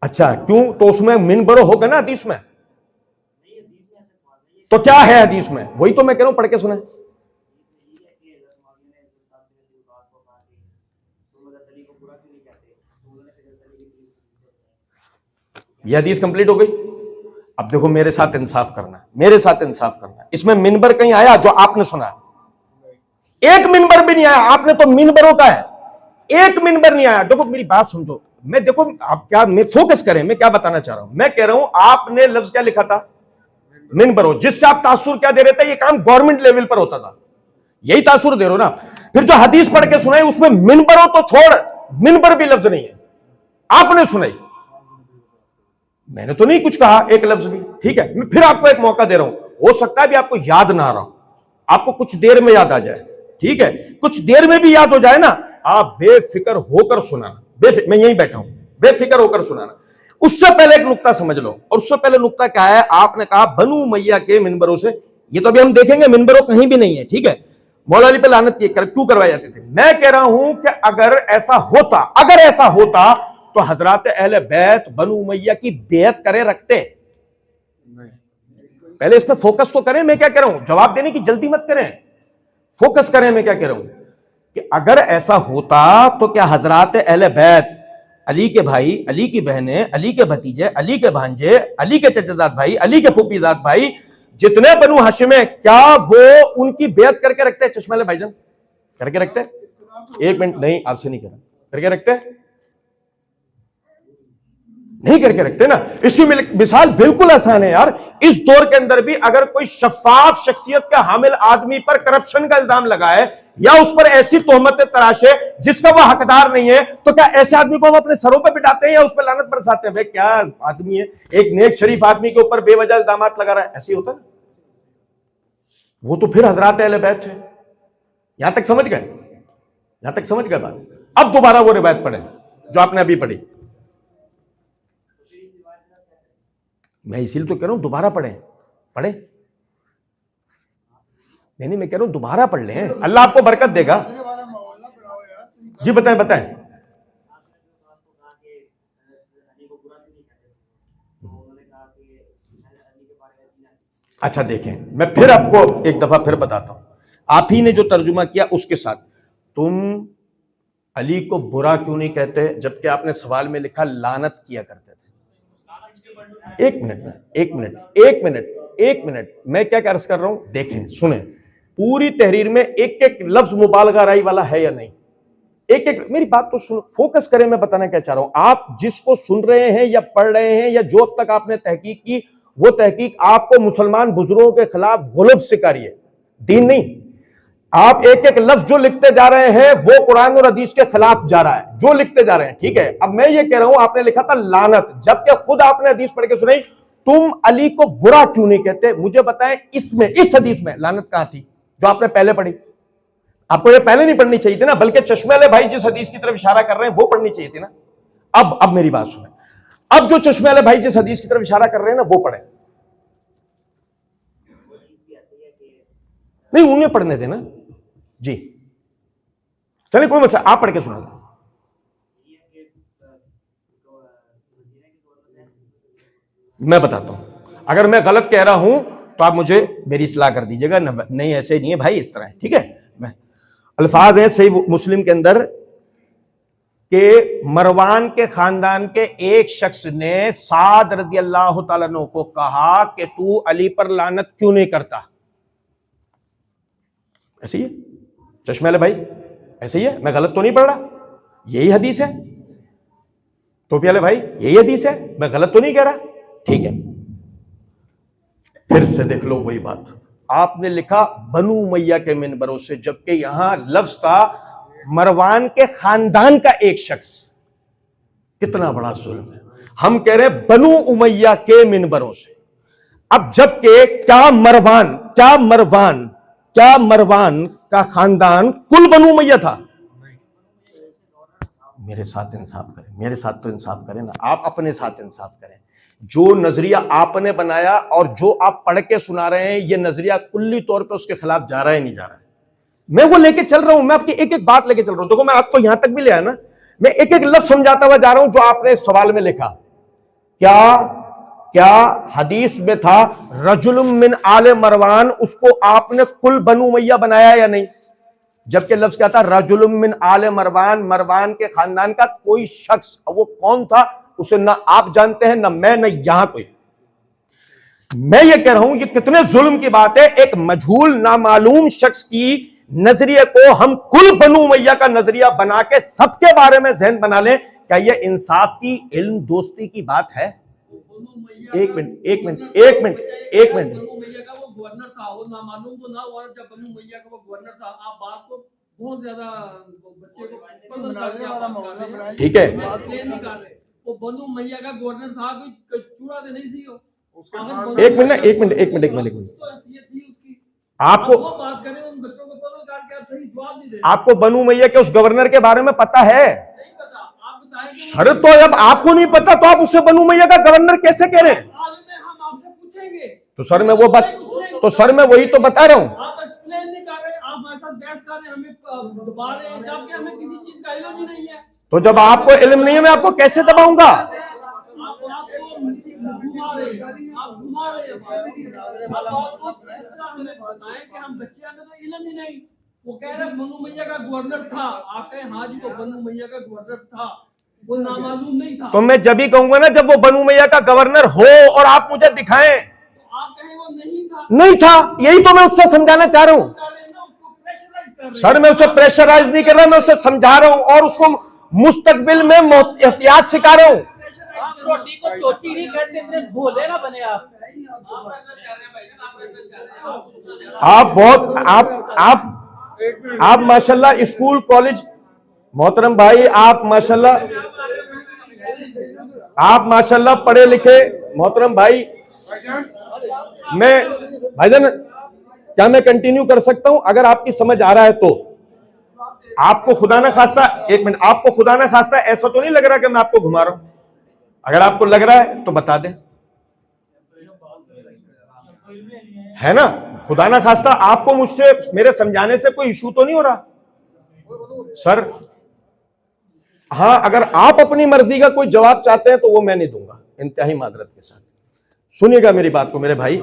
Speaker 1: अच्छा, क्यों? तो उसमें मिनबर होगा ना हदीस में। तो क्या है हदीस में? वही तो मैं कह रहा हूं, पढ़ के सुने। यह हदीस कंप्लीट हो गई। अब देखो, मेरे साथ इंसाफ करना, मेरे साथ इंसाफ करना। इसमें मिनबर कहीं आया जो आपने सुना? एक मिनबर भी नहीं आया। आपने तो मिनबरों का है, एक मिनबर नहीं आया। देखो मेरी बात समझो, मैं देखो आप क्या, मैं फोकस करें, मैं क्या बताना चाह रहा हूं। मैं कह रहा हूं आपने लफ्ज क्या लिखा था? मिनबरों। जिससे आप तासुर क्या दे रहे थे? ये काम गवर्नमेंट लेवल पर होता था, यही तासुर दे रहे हो ना। फिर जो हदीस पढ़ के सुनाई उसमें मिनबरों तो छोड़, मिनबर भी लफ्ज नहीं है, आपने सुनाई। मैंने तो नहीं कुछ कहा एक लफ्ज भी, ठीक है। मैं फिर आपको एक मौका दे रहा हूं, हो सकता है भी आपको याद ना आ रहा हो, आपको कुछ देर में याद आ जाए, ठीक है। कुछ देर में भी याद हो जाए ना, आप बेफिक्र होकर सुनाना। मैं यहीं बैठा हूं, बेफिक्र होकर सुनाना। उससे पहले एक नुक्ता समझ लो, और उससे पहले नुक्ता क्या है? आपने कहा बनु उमैया के मिनबरों से, ये तो अभी हम देखेंगे, मिनबरों कहीं भी नहीं है, ठीक है। मौला अली पे लानत क्यों करवाई जाती थी? मैं कह रहा हूं कि अगर ऐसा होता, अगर ऐसा होता तो हजरात अहले बैत बनु उमैया की बेयत करे रखते? पहले इस पे फोकस तो करें। मैं क्या कह रहा हूं, जवाब देने की जल्दी मत करें, फोकस करें। मैं क्या कह रहा हूं कि अगर ऐसा होता तो क्या हजरात अहले बैत, अली के भाई, अली की बहनें, अली के भतीजे, अली के भांजे, अली के चचेजाद भाई, अली के फूफीजाद भाई, जितने बनु हाशिम है, क्या वो उनकी बेयत करके रखते हैं? चश्मे वाले भाईजान करके रखते हैं? एक मिनट, नहीं आपसे नहीं कह रहा, करके रखते हैं? नहीं करके रखते ना। इसकी मिसाल बिल्कुल आसान है यार। इस दौर के अंदर भी अगर कोई शफाफ शख्सियत का हामिल आदमी पर करप्शन का इल्जाम लगाए या उस पर ऐसी तोहमतें तराशे जिसका वह हकदार नहीं है, तो क्या ऐसे आदमी को हम अपने सरों पे बिठाते हैं या उस पर लानत बरसाते हैं? भाई क्या आदमी है, एक नेक शरीफ आदमी के ऊपर बेवजह इल्जाम लगा रहा है, ऐसे ही होता है। वो तो फिर हजरात अहले बैत है। यहां तक समझ गए? यहां तक समझ गए बात? अब दोबारा वो रिवायत पढ़े जो आपने अभी पढ़ी। मैं इसीलिए तो कह रहा हूं दोबारा पढ़े, पढ़े। नहीं, मैं कह रहा हूं दोबारा पढ़ लें, अल्लाह आपको बरकत देगा। जी बताएं, बताएं। अच्छा देखें, मैं फिर आपको एक दफा फिर बताता हूं। आप ही ने जो तर्जुमा किया उसके साथ, तुम अली को बुरा क्यों नहीं कहते, जबकि आपने सवाल में लिखा लानत किया करते थे। एक मिनट, एक मिनट, एक मिनट, एक मिनट, मैं क्या अर्ज कर रहा हूं, देखें, सुने। पूरी तहरीर में एक एक लफ्ज मुबालगा राई वाला है या नहीं? एक एक, मेरी बात तो सुनो, फोकस करें। मैं बताना क्या चाह रहा हूं, आप जिसको सुन रहे हैं या पढ़ रहे हैं या जो अब तक आपने तहकीक की, वो तहकीक आपको मुसलमान बुजुर्गों के खिलाफ गुलब सिकारी है, दीन नहीं। आप एक एक लफ्ज जो लिखते जा रहे हैं वो कुरान और हदीस के खिलाफ जा रहा है, जो लिखते जा रहे हैं, ठीक है। अब मैं ये कह रहा हूं, आपने लिखा था लानत, जबकि खुद आपने हदीस पढ़ के सुनाई, तुम अली को बुरा क्यों नहीं कहते? मुझे बताएं, इसमें, इस हदीस में लानत कहां थी जो आपने पहले पढ़ी? आपको ये पहले नहीं पढ़नी चाहिए थी ना, बल्कि चश्मे वाले भाई जिस हदीस की तरफ इशारा कर रहे हैं वो पढ़नी चाहिए थी ना। अब मेरी बात सुने, अब जो चश्मे वाले भाई जिस हदीस की तरफ इशारा कर रहे हैं ना, वो पढ़े। नहीं, उन्हें पढ़ने देना जी। चलिए कोई मसला, आप पढ़ के सुना। मैं बताता हूं, अगर मैं गलत कह रहा हूं तो आप मुझे मेरी सलाह कर दीजिएगा। नहीं ऐसे नहीं है भाई, इस तरह है, ठीक है। मैं अल्फाज हैं सही मुस्लिम के अंदर कि मरवान के खानदान के एक शख्स ने साद रज़ी अल्लाह तआला अन्हु को कहा कि तू अली पर लानत क्यों नहीं करता? ऐसे ही है चश्मे वाले भाई, ऐसे ही है। मैं गलत तो नहीं पढ़ रहा, यही हदीस है। टोपी वाले भाई, यही हदीस है, मैं गलत तो नहीं कह रहा, ठीक है। फिर से देख लो वही बात, आपने लिखा बनु उमैया के मिनबरों से, जबकि यहां लफ्ज था मरवान के खानदान का एक शख्स। कितना बड़ा जुल्म है। हम कह रहे हैं बनु उमैया के मिनबरों से। अब जबकि क्या मरवान का खानदान कुल बनु उमैया था? मेरे साथ इंसाफ करें, मेरे साथ तो इंसाफ करें ना, आप अपने साथ इंसाफ करें। जो नजरिया आपने बनाया और जो आप पढ़ के सुना रहे हैं, ये नजरिया कुल्ली तौर पे उसके खिलाफ जा रहा है, नहीं जा रहा है। मैं वो लेके चल रहा हूं, मैं आपकी एक एक बात लेके चल रहा हूं। देखो, मैं आपको यहां तक भी ले आया ना, मैं एक एक लफ्ज समझाता हुआ जा रहा हूं जो आपने इस सवाल में लिखा। क्या क्या हदीस में था रजुलुम मिन आले मरवान, उसको आपने कुल बनु उमैया बनाया या नहीं? जबकि लफ्ज क्या था? रजुलुम मिन आले मरवान, मरवान के खानदान का कोई शख्स। वो कौन था उसे ना आप जानते हैं, ना मैं, ना यहां कोई। मैं ये कह रहा हूं ये कितने जुल्म की बात है, एक मजहूल नामालूम शख्स की नजरिए को हम कुल बनु उमैया का नजरिया बना के सबके बारे में जहन बना लें। क्या यह इंसाफ की, इल्म दोस्ती की बात है? एक मिनट एक मिनट एक मिनट एक मिनट।
Speaker 2: बनु मैया का वो गवर्नर था, वो नामालूम तो ना हुआ जब बनु मैया का वो गवर्नर था। आप बात को बहुत ज्यादा बच्चे को
Speaker 1: ठीक है,
Speaker 2: एक्सप्लेन नहीं कर रहे। वो बनु मैया का गवर्नर था, कोई चूड़ा तो नहीं सी हो।
Speaker 1: एक मिनट एक मिनट एक मिनट एक मिनट एक मिनट। आपको
Speaker 2: वो बात करें, उन बच्चों को पता कर के आप सही जवाब नहीं दे।
Speaker 1: आपको बनु मैया के उस गवर्नर के बारे में पता है?
Speaker 2: नहीं पता, आप बताएं।
Speaker 1: सर तो जब आपको नहीं पता तो आप उसे बनु मैया का गवर्नर कैसे कह रहे हैं?
Speaker 2: हम आपसे पूछेंगे
Speaker 1: तो सर मैं वो बात, तो सर मैं वही तो बता रहा हूं।
Speaker 2: आप एक्सप्लेन नहीं कर रहे, आप हमारे साथ बहस कर रहे हैं, हमें दबा रहे हैं, जबकि हमें किसी चीज का इल्म ही नहीं है।
Speaker 1: तो जब आपको इल्म नहीं है मैं आपको कैसे दबाऊंगा?
Speaker 2: आप घुमा रहे हैं। आप इस तरह हमें बताएं कि हम बच्चे, हमें तो इल्म ही नहीं। वो कह रहे बनु मैया का गवर्नर था, आप कहें हाँ जी वो बनु मैया का गवर्नर था, वो नामालूम नहीं था।
Speaker 1: तो मैं जब ही कहूंगा ना जब वो बनु मैया का गवर्नर हो और आप मुझे दिखाएं।
Speaker 2: तो आप कहें वो नहीं था।
Speaker 1: नहीं था, यही तो मैं उससे समझाना चाह रहा हूं। सर मैं उसे प्रेशराइज नहीं कर रहा, मैं उसे समझा रहा हूं और उसको मुस्तकबिल में एहतियात सिखा रहा हूं।
Speaker 3: रोटी को चोटी नहीं कहते, इतने भोले ना बने आप।
Speaker 1: बहुत आप माशाल्लाह स्कूल कॉलेज, मोहतरम भाई आप माशाल्लाह पढ़े लिखे मोहतरम भाई। मैं भाईजान क्या मैं कंटिन्यू कर सकता हूं अगर आपकी समझ आ रहा है तो? आपको खुदा ना खास्ता, एक मिनट, आपको खुदा ना खास्ता ऐसा तो नहीं लग रहा कि मैं आपको घुमा रहा हूं? अगर आपको लग रहा है तो बता दें, है ना? खुदा ना खास्ता आपको मुझसे मेरे समझाने से कोई इशू तो नहीं हो रहा सर? हाँ, अगर आप अपनी मर्जी का कोई जवाब चाहते हैं तो वो मैं नहीं दूंगा, इंतहाई मादरत के साथ। सुनिएगा मेरी बात को मेरे भाई,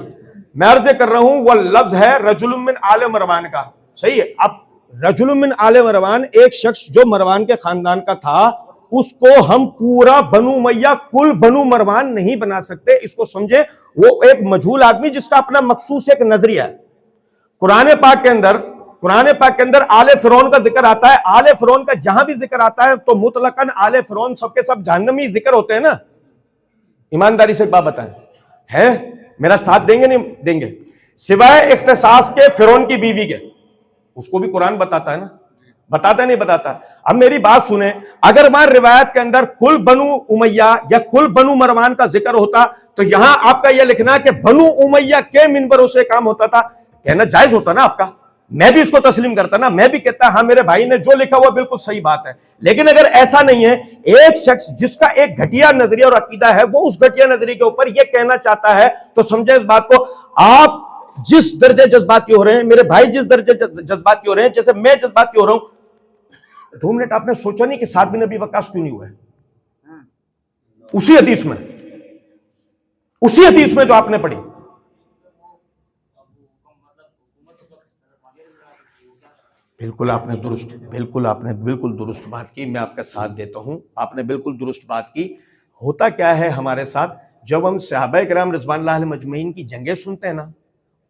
Speaker 1: मैं अर्ज कर रहा हूं वो लफ्ज है रजुलुम मिन आले मरवान का, सही है? अब रजुलुम मिन आले मरवान, एक शख्स जो मरवान के खानदान का था, उसको हम पूरा बनु मैया कुल बनु मरवान नहीं बना सकते। इसको समझे, वो एक मजहूल आदमी जिसका अपना मखसूस एक नजरिया है। कुरान पाक के अंदर आले फिरौन का जिक्र आता है। आले फिरौन का जहां भी जिक्र आता है तो मुतलकन आले फिरौन सबके सब जहन्नमी जिक्र होते हैं ना? ईमानदारी से एक बात बताएं, है मेरा साथ देंगे नहीं देंगे? सिवाय इख्तिसास के फिरौन की बीवी के, उसको भी कुरान बताता है ना? बताता नहीं बताता? अब मेरी बात सुने, अगर वहां रिवायत के अंदर कुल बनु उमैया या कुल बनु मरवान का जिक्र होता तो यहां आपका यह लिखना कि बनु उमैया के मिंबरों से काम होता था, कहना जायज होता ना आपका? मैं भी इसको तस्लीम करता ना, मैं भी कहता हाँ मेरे भाई ने जो लिखा हुआ बिल्कुल सही बात है। लेकिन अगर ऐसा नहीं है, एक शख्स जिसका एक घटिया नजरिया और अकीदा है वो उस घटिया नजरिए के ऊपर यह कहना चाहता है, तो समझे इस बात को। आप जिस दर्जे जज्बाती हो रहे हैं, मेरे भाई जिस दर्जे जज्बाती हो रहे हैं, जैसे मैं जज्बाती हो रहा हूं, 2 मिनट आपने सोचा नहीं कि साद बिन नबी वक्कास क्यों नहीं हुआ है? उसी हदीस में जो आपने पढ़ी, बिल्कुल आपने बिल्कुल दुरुस्त बात की। मैं आपका साथ देता हूं, आपने बिल्कुल दुरुस्त बात की। होता क्या है हमारे साथ, जब हम सहाबाए किराम रिज़वानुल्लाह अलैहिम अजमईन की जंगें सुनते हैं ना,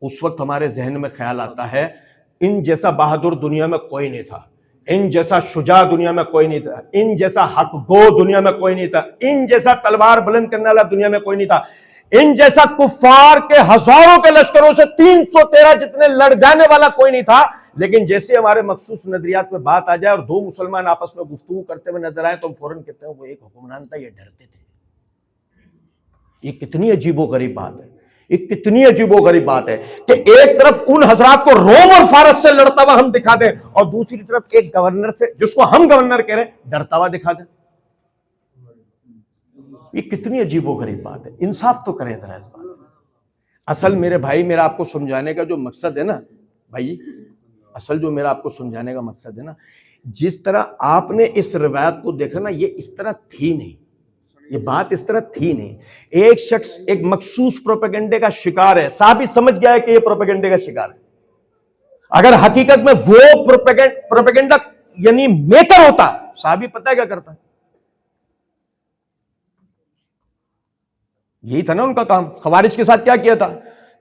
Speaker 1: उस वक्त हमारे जहन में ख्याल आता है इन जैसा बहादुर दुनिया में कोई नहीं था, इन जैसा शुजा दुनिया में कोई नहीं था, इन जैसा हक गो दुनिया में कोई नहीं था, इन जैसा तलवार बुलंद करने वाला दुनिया में कोई नहीं था, इन जैसा कुफ्फार के हजारों के लश्करों से 313 जितने लड़ जाने वाला कोई नहीं था। लेकिन जैसे हमारे मखसूस नजरियात में बात आ जाए और 2 मुसलमान आपस में गुफ्तगू करते हुए नजर आए तो हम फौरन कहते हैं वो एक हुक्मरान था, ये डरते थे। ये कितनी अजीबोगरीब बात है, ये कितनी अजीबोगरीब बात है कि एक तरफ उन हजरात को रोम और फारस से लड़ता हुआ हम दिखा दें और दूसरी तरफ एक गवर्नर से, जिसको हम गवर्नर कह रहे हैं, डरता हुआ दिखा दें। ये कितनी अजीबोगरीब बात है। इंसाफ तो करें जरा इस बात। असल मेरे भाई, मेरा आपको समझाने का जो मकसद है ना भाई, असल जो मेरा आपको समझाने का मकसद है ना, जिस तरह आपने इस रिवायत को देखा ना, ये इस तरह थी नहीं, ये बात इस तरह थी नहीं। एक शख्स एक मखसूस प्रोपेगेंडे का शिकार है, साहब समझ गया है कि ये प्रोपेगेंडे का शिकार है। अगर हकीकत में वो प्रोपेगेंडा यानी मेकर होता, साहब पता है क्या करता? यही था ना उनका काम। खवारिज के साथ क्या किया था,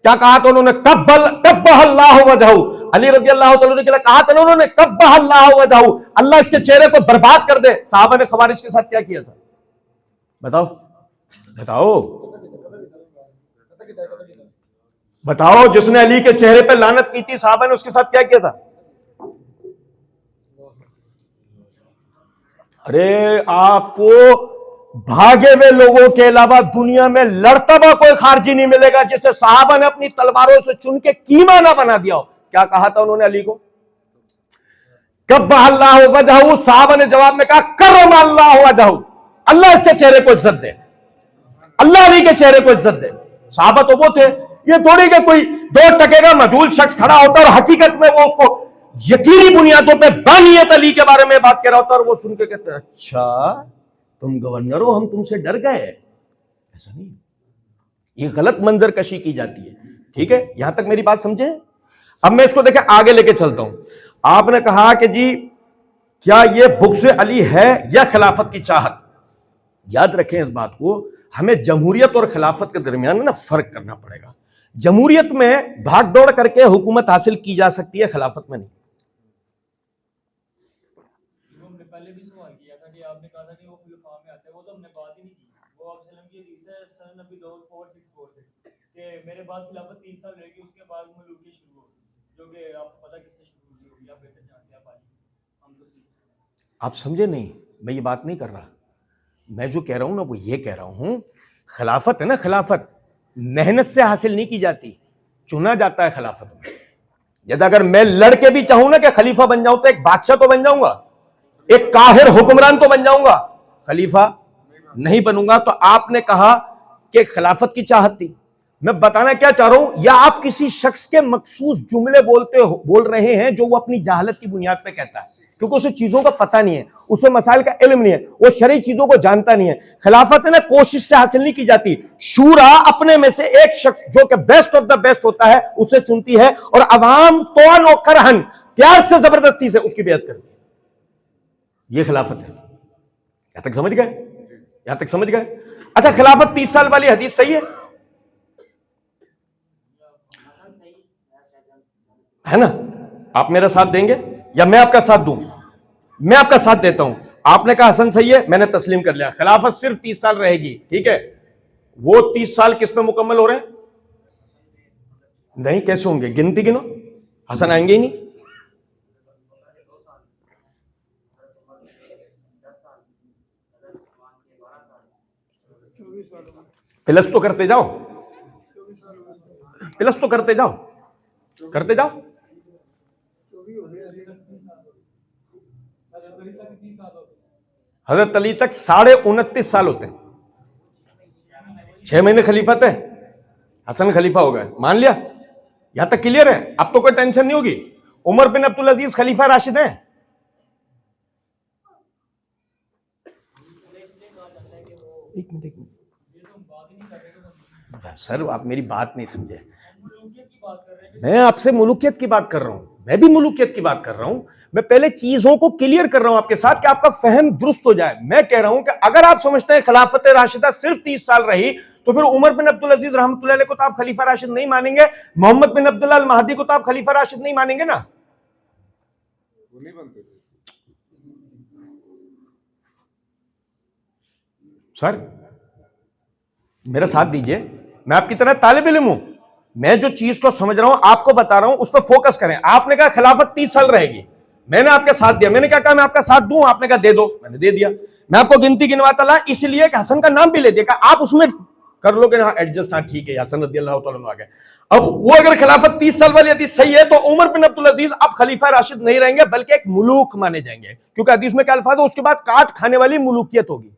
Speaker 1: क्या कहा था उन्होंने? कब्बहल्लाहु वजहू, अली रज़ी अल्लाह तआला अन्हु के लिए कहा था ना उन्होंने, कब्बहल्लाहु वजहू, अल्लाह इसके चेहरे को बर्बाद कर दे। साहबा ने खवारिज के साथ क्या किया था? बताओ बताओ बताओ। जिसने अली के चेहरे पे लानत की थी, साहबा ने उसके साथ क्या किया था? अरे आपको भागे हुए लोगों के अलावा दुनिया में लड़ता हुआ कोई खारजी नहीं मिलेगा जिसे साहबा ने अपनी तलवारों से चुन के कीमा ना बना दिया हो। क्या कहा था उन्होंने अली को? कब्बहल्लाहु वजहू, साहबा ने जवाब में कहा करमल्लाहु वजहू, अल्लाह इसके चेहरे को इज्जत दे, अल्लाह अली के चेहरे को इज्जत दे। साहबा तो वो थे, ये थोड़ी कि कोई 2 टके का मजहूल शख्स खड़ा होता और हकीकत में वो उसको यकीनी बुनियादों पे बानियत अली के बारे में बात कर रहा होता और वो सुन के कहते अच्छा तुम गवर्नर हो, हम तुमसे डर गए। ऐसा नहीं, ये गलत मंजर कशी की जाती है। ठीक है, यहां तक मेरी बात समझे? अब मैं इसको देखें आगे लेके चलता हूं। आपने कहा कि जी क्या ये बुग़्ज़ अली है या खिलाफत की चाहत? याद रखें इस बात को, हमें जमहूरियत और खिलाफत के दरमियान ना फर्क करना पड़ेगा। जमहूरियत में भाग दौड़ करके हुकूमत हासिल की जा सकती है, खिलाफत में नहीं।
Speaker 4: हमने पहले भी सवाल किया था कि आपने कहा था कि वो खुलफा में आते हैं, वो तो हमने बात ही नहीं की। वो आप सल्लम की हदीस है सन नबी 4646 कि मेरे बाद खिलाफत 30 साल रहेगी, उसके बाद मलूकी शुरू होगी, जो कि आपको पता किससे शुरू हुई होगी, आप बेहतर जानते हैं। हम तो
Speaker 1: आप समझे नहीं, मैं ये बात नहीं कर रहा। मैं जो कह रहा हूं ना वो ये कह रहा हूं, खिलाफत है ना, खिलाफत मेहनत से हासिल नहीं की जाती, चुना जाता है खिलाफत में। यदि अगर मैं लड़के भी चाहूं ना कि खलीफा बन जाऊं तो एक बादशाह तो बन जाऊंगा, एक काहिर हुक्मरान तो बन जाऊंगा, खलीफा नहीं बनूंगा। तो आपने कहा कि खिलाफत की चाहत थी। मैं बताना क्या चाह रहा हूं, या आप किसी शख्स के मखसूस जुमले बोल रहे हैं जो वो अपनी जहालत की बुनियाद पे कहता है, क्योंकि उसे चीजों का पता नहीं है, उसे मसाइल का इल्म नहीं है, वो शरई चीजों को जानता नहीं है। खिलाफत है ना, कोशिश से हासिल नहीं की जाती। शूरा अपने में से एक शख्स जो कि बेस्ट ऑफ द बेस्ट होता है उसे चुनती है और अवाम तौन और करहन प्यार से जबरदस्ती से उसकी बेअत करती है। यह खिलाफत है। यहां तक समझ गए? यहां तक समझ गए? अच्छा, खिलाफत 30 साल वाली हदीस सही है ना? आप मेरा साथ देंगे या मैं आपका साथ दूं? मैं आपका साथ देता हूं। आपने कहा हसन सही है, मैंने तस्लीम कर लिया। खिलाफत सिर्फ 30 साल रहेगी, ठीक है। वो 30 साल किस पे मुकम्मल हो रहे हैं? नहीं, कैसे होंगे? गिनती गिनो, हसन आएंगे ही नहीं। प्लस तो करते जाओ, प्लस तो करते जाओ, करते जाओ। हजरत अली तक 29.5 साल होते हैं, 6 महीने खलीफत है, हसन खलीफा हो गए, मान लिया। यहां तक क्लियर है? अब तो कोई टेंशन नहीं होगी। उमर बिन अब्दुल अजीज खलीफा राशिद हैं। एक मिनट सर, आप मेरी बात नहीं समझे। मैं आपसे मुलूकियत की बात कर रहा हूं, मैं भी मुलूकियत की बात कर रहा हूं। मैं पहले चीजों को क्लियर कर रहा हूं आपके साथ कि आपका फहम दुरुस्त हो जाए। मैं कह रहा हूं कि अगर आप समझते हैं खिलाफत राशिदा सिर्फ 30 साल रही, तो फिर उमर बिन अब्दुल अजीज रहमतुल्लाह अलैह को तो आप खलीफा राशिद नहीं मानेंगे, मोहम्मद बिन अब्दुल्लाह अल महदी को तो आप खलीफा राशिद नहीं मानेंगे ना। वो नहीं बनते सर, मेरा साथ दीजिए। मैं आपकी तरह तालिब इल्म हूं, मैं जो चीज को समझ रहा हूं आपको बता रहा हूं, उस पर फोकस करें। आपने कहा खिलाफत 30 साल रहेगी, मैंने आपके साथ दिया। मैंने क्या कहा? मैं आपका साथ दूं? आपने कहा दे दो, मैंने दे दिया। मैं आपको गिनती गिनवाता ला, इसलिए कि हसन का नाम भी ले दिया, आप उसमें कर लोगे ना एडजस्ट। हाँ ठीक है, हसन रज़ियल्लाहु तआला अन्हु आ गए। अब वो अगर खिलाफत 30 साल वाली हदीस सही है तो उमर बिन अब्दुल अजीज अब खलीफा राशिद नहीं रहेंगे बल्कि एक मुलूक माने जाएंगे, क्योंकि हदीस में क्या अल्फाज है? उसके बाद काट खाने वाली मुलूकियत होगी।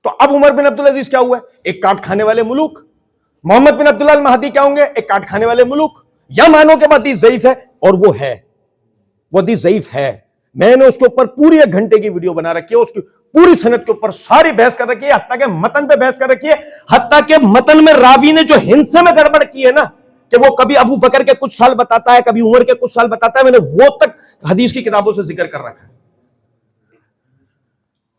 Speaker 1: तो अब उमर बिन अब्दुल अजीज क्या हुआ है? एक काट खाने वाले मुलूक। मोहम्मद बिन अब्दुल्लाह अल महदी क्या होंगे? एक काट खाने वाले मुलूक। या मानो कि हदीस ज़ईफ है, और वो है, वो हदीस ज़ईफ है। मैंने उसके ऊपर पूरी 1 घंटे की वीडियो बना रखी है, उसकी पूरी सनद के ऊपर सारी बहस कर रखी है, हत्ता के मतन पे बहस कर रखी है। हत्ता के मतन में रावी ने जो हिंसे में गड़बड़ की है ना, कि वो कभी अबू बकर के कुछ साल बताता है, कभी उमर के कुछ साल बताता है, मैंने वो तक हदीस की किताबों से जिक्र कर रखा है।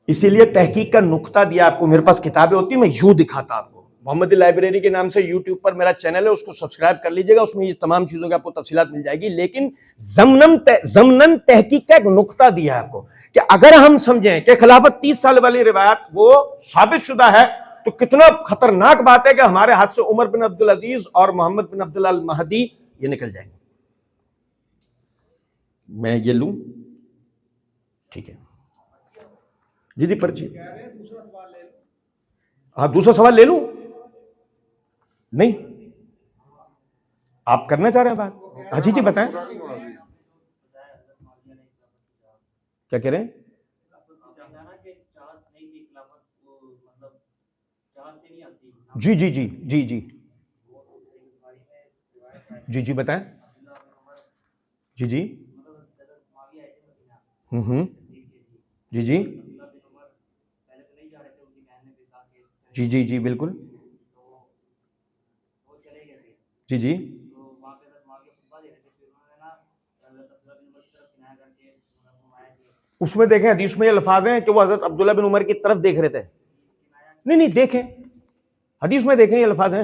Speaker 1: इसीलिए तहकीक का नुक्ता दिया आपको। मेरे पास किताबें होती, मैं यूं दिखाता आपको। मोहम्मदी लाइब्रेरी के नाम से यूट्यूब पर मेरा चैनल है, उसको सब्सक्राइब कर लीजिएगा, उसमें ये तमाम चीजों की आपको तफसीलात मिल जाएगी। लेकिन ज़मनन तहकीक का एक नुक्ता दिया है आपको कि अगर हम समझें कि खिलाफत 30 साल वाली रिवायत वो साबित शुदा है, तो कितना खतरनाक बात है कि हमारे हाथ से उमर बिन अब्दुल अजीज और मोहम्मद बिन अब्दुल्ला अल महदी ये निकल जाएंगे। मैं ये लूं, ठीक है जी पर्ची। हाँ, दूसरा सवाल ले लूं? नहीं, आप करना चाह रहे हैं बात? हाँ जी बताएं, क्या कह रहे हैं? जी जी जी जी जी जी जी बताएं। जी जी जी जी जी जी जी बिल्कुल जी जी। उसमें देखें, हदीस में ये अल्फाज हैं कि वो हजरत अब्दुल्ला बिन उमर की तरफ देख रहे थे। नहीं देखें, हदीस में देखें, ये अल्फाज हैं।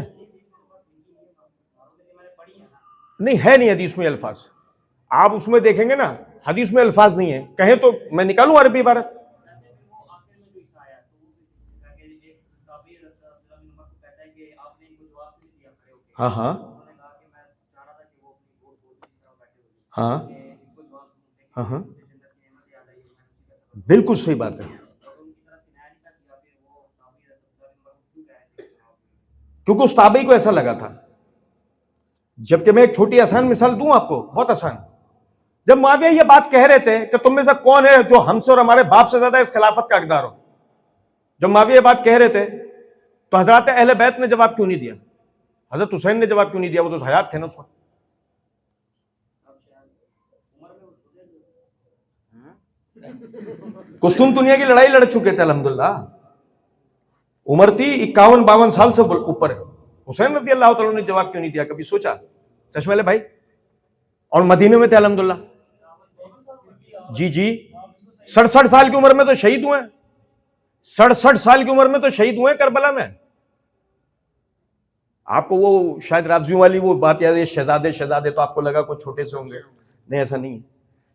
Speaker 1: नहीं है, नहीं हदीस में अल्फाज। आप उसमें देखेंगे ना, हदीस में अल्फाज नहीं है। कहें तो मैं निकालूं अरबी इबारत? हाँ हाँ हाँ हाँ हाँ, बिल्कुल सही बात है। क्योंकि उस ताबई को ऐसा लगा था। जबकि मैं एक छोटी आसान मिसाल दूं आपको, बहुत आसान। जब मुआविया ये बात कह रहे थे कि तुम में से कौन है जो हमसे और हमारे बाप से ज्यादा इस खिलाफत का हकदार हो, जब मुआविया ये बात कह रहे थे, तो हजरत अहले बैत ने जवाब क्यों नहीं दिया? हजरत हुसैन ने जवाब क्यों नहीं दिया? वो तो हयात थे ना उस वक्त। कुस्तुम दुनिया की लड़ाई लड़ चुके थे अल्हम्दुलिल्लाह। उम्र थी 51-52 साल से ऊपर है। हुसैन रज़ी अल्लाह तआला ने जवाब क्यों नहीं दिया? कभी सोचा? चश्मे वाले भाई, और मदीने में थे अल्हम्दुलिल्लाह। जी जी, 67 साल की उम्र में तो शहीद हुए। 67 साल की उम्र में तो शहीद हुए करबला में। आपको वो शायद रावजियों वाली वो बात याद है, शहजादे शहजादे, तो आपको लगा कुछ छोटे से होंगे। नहीं, ऐसा नहीं है।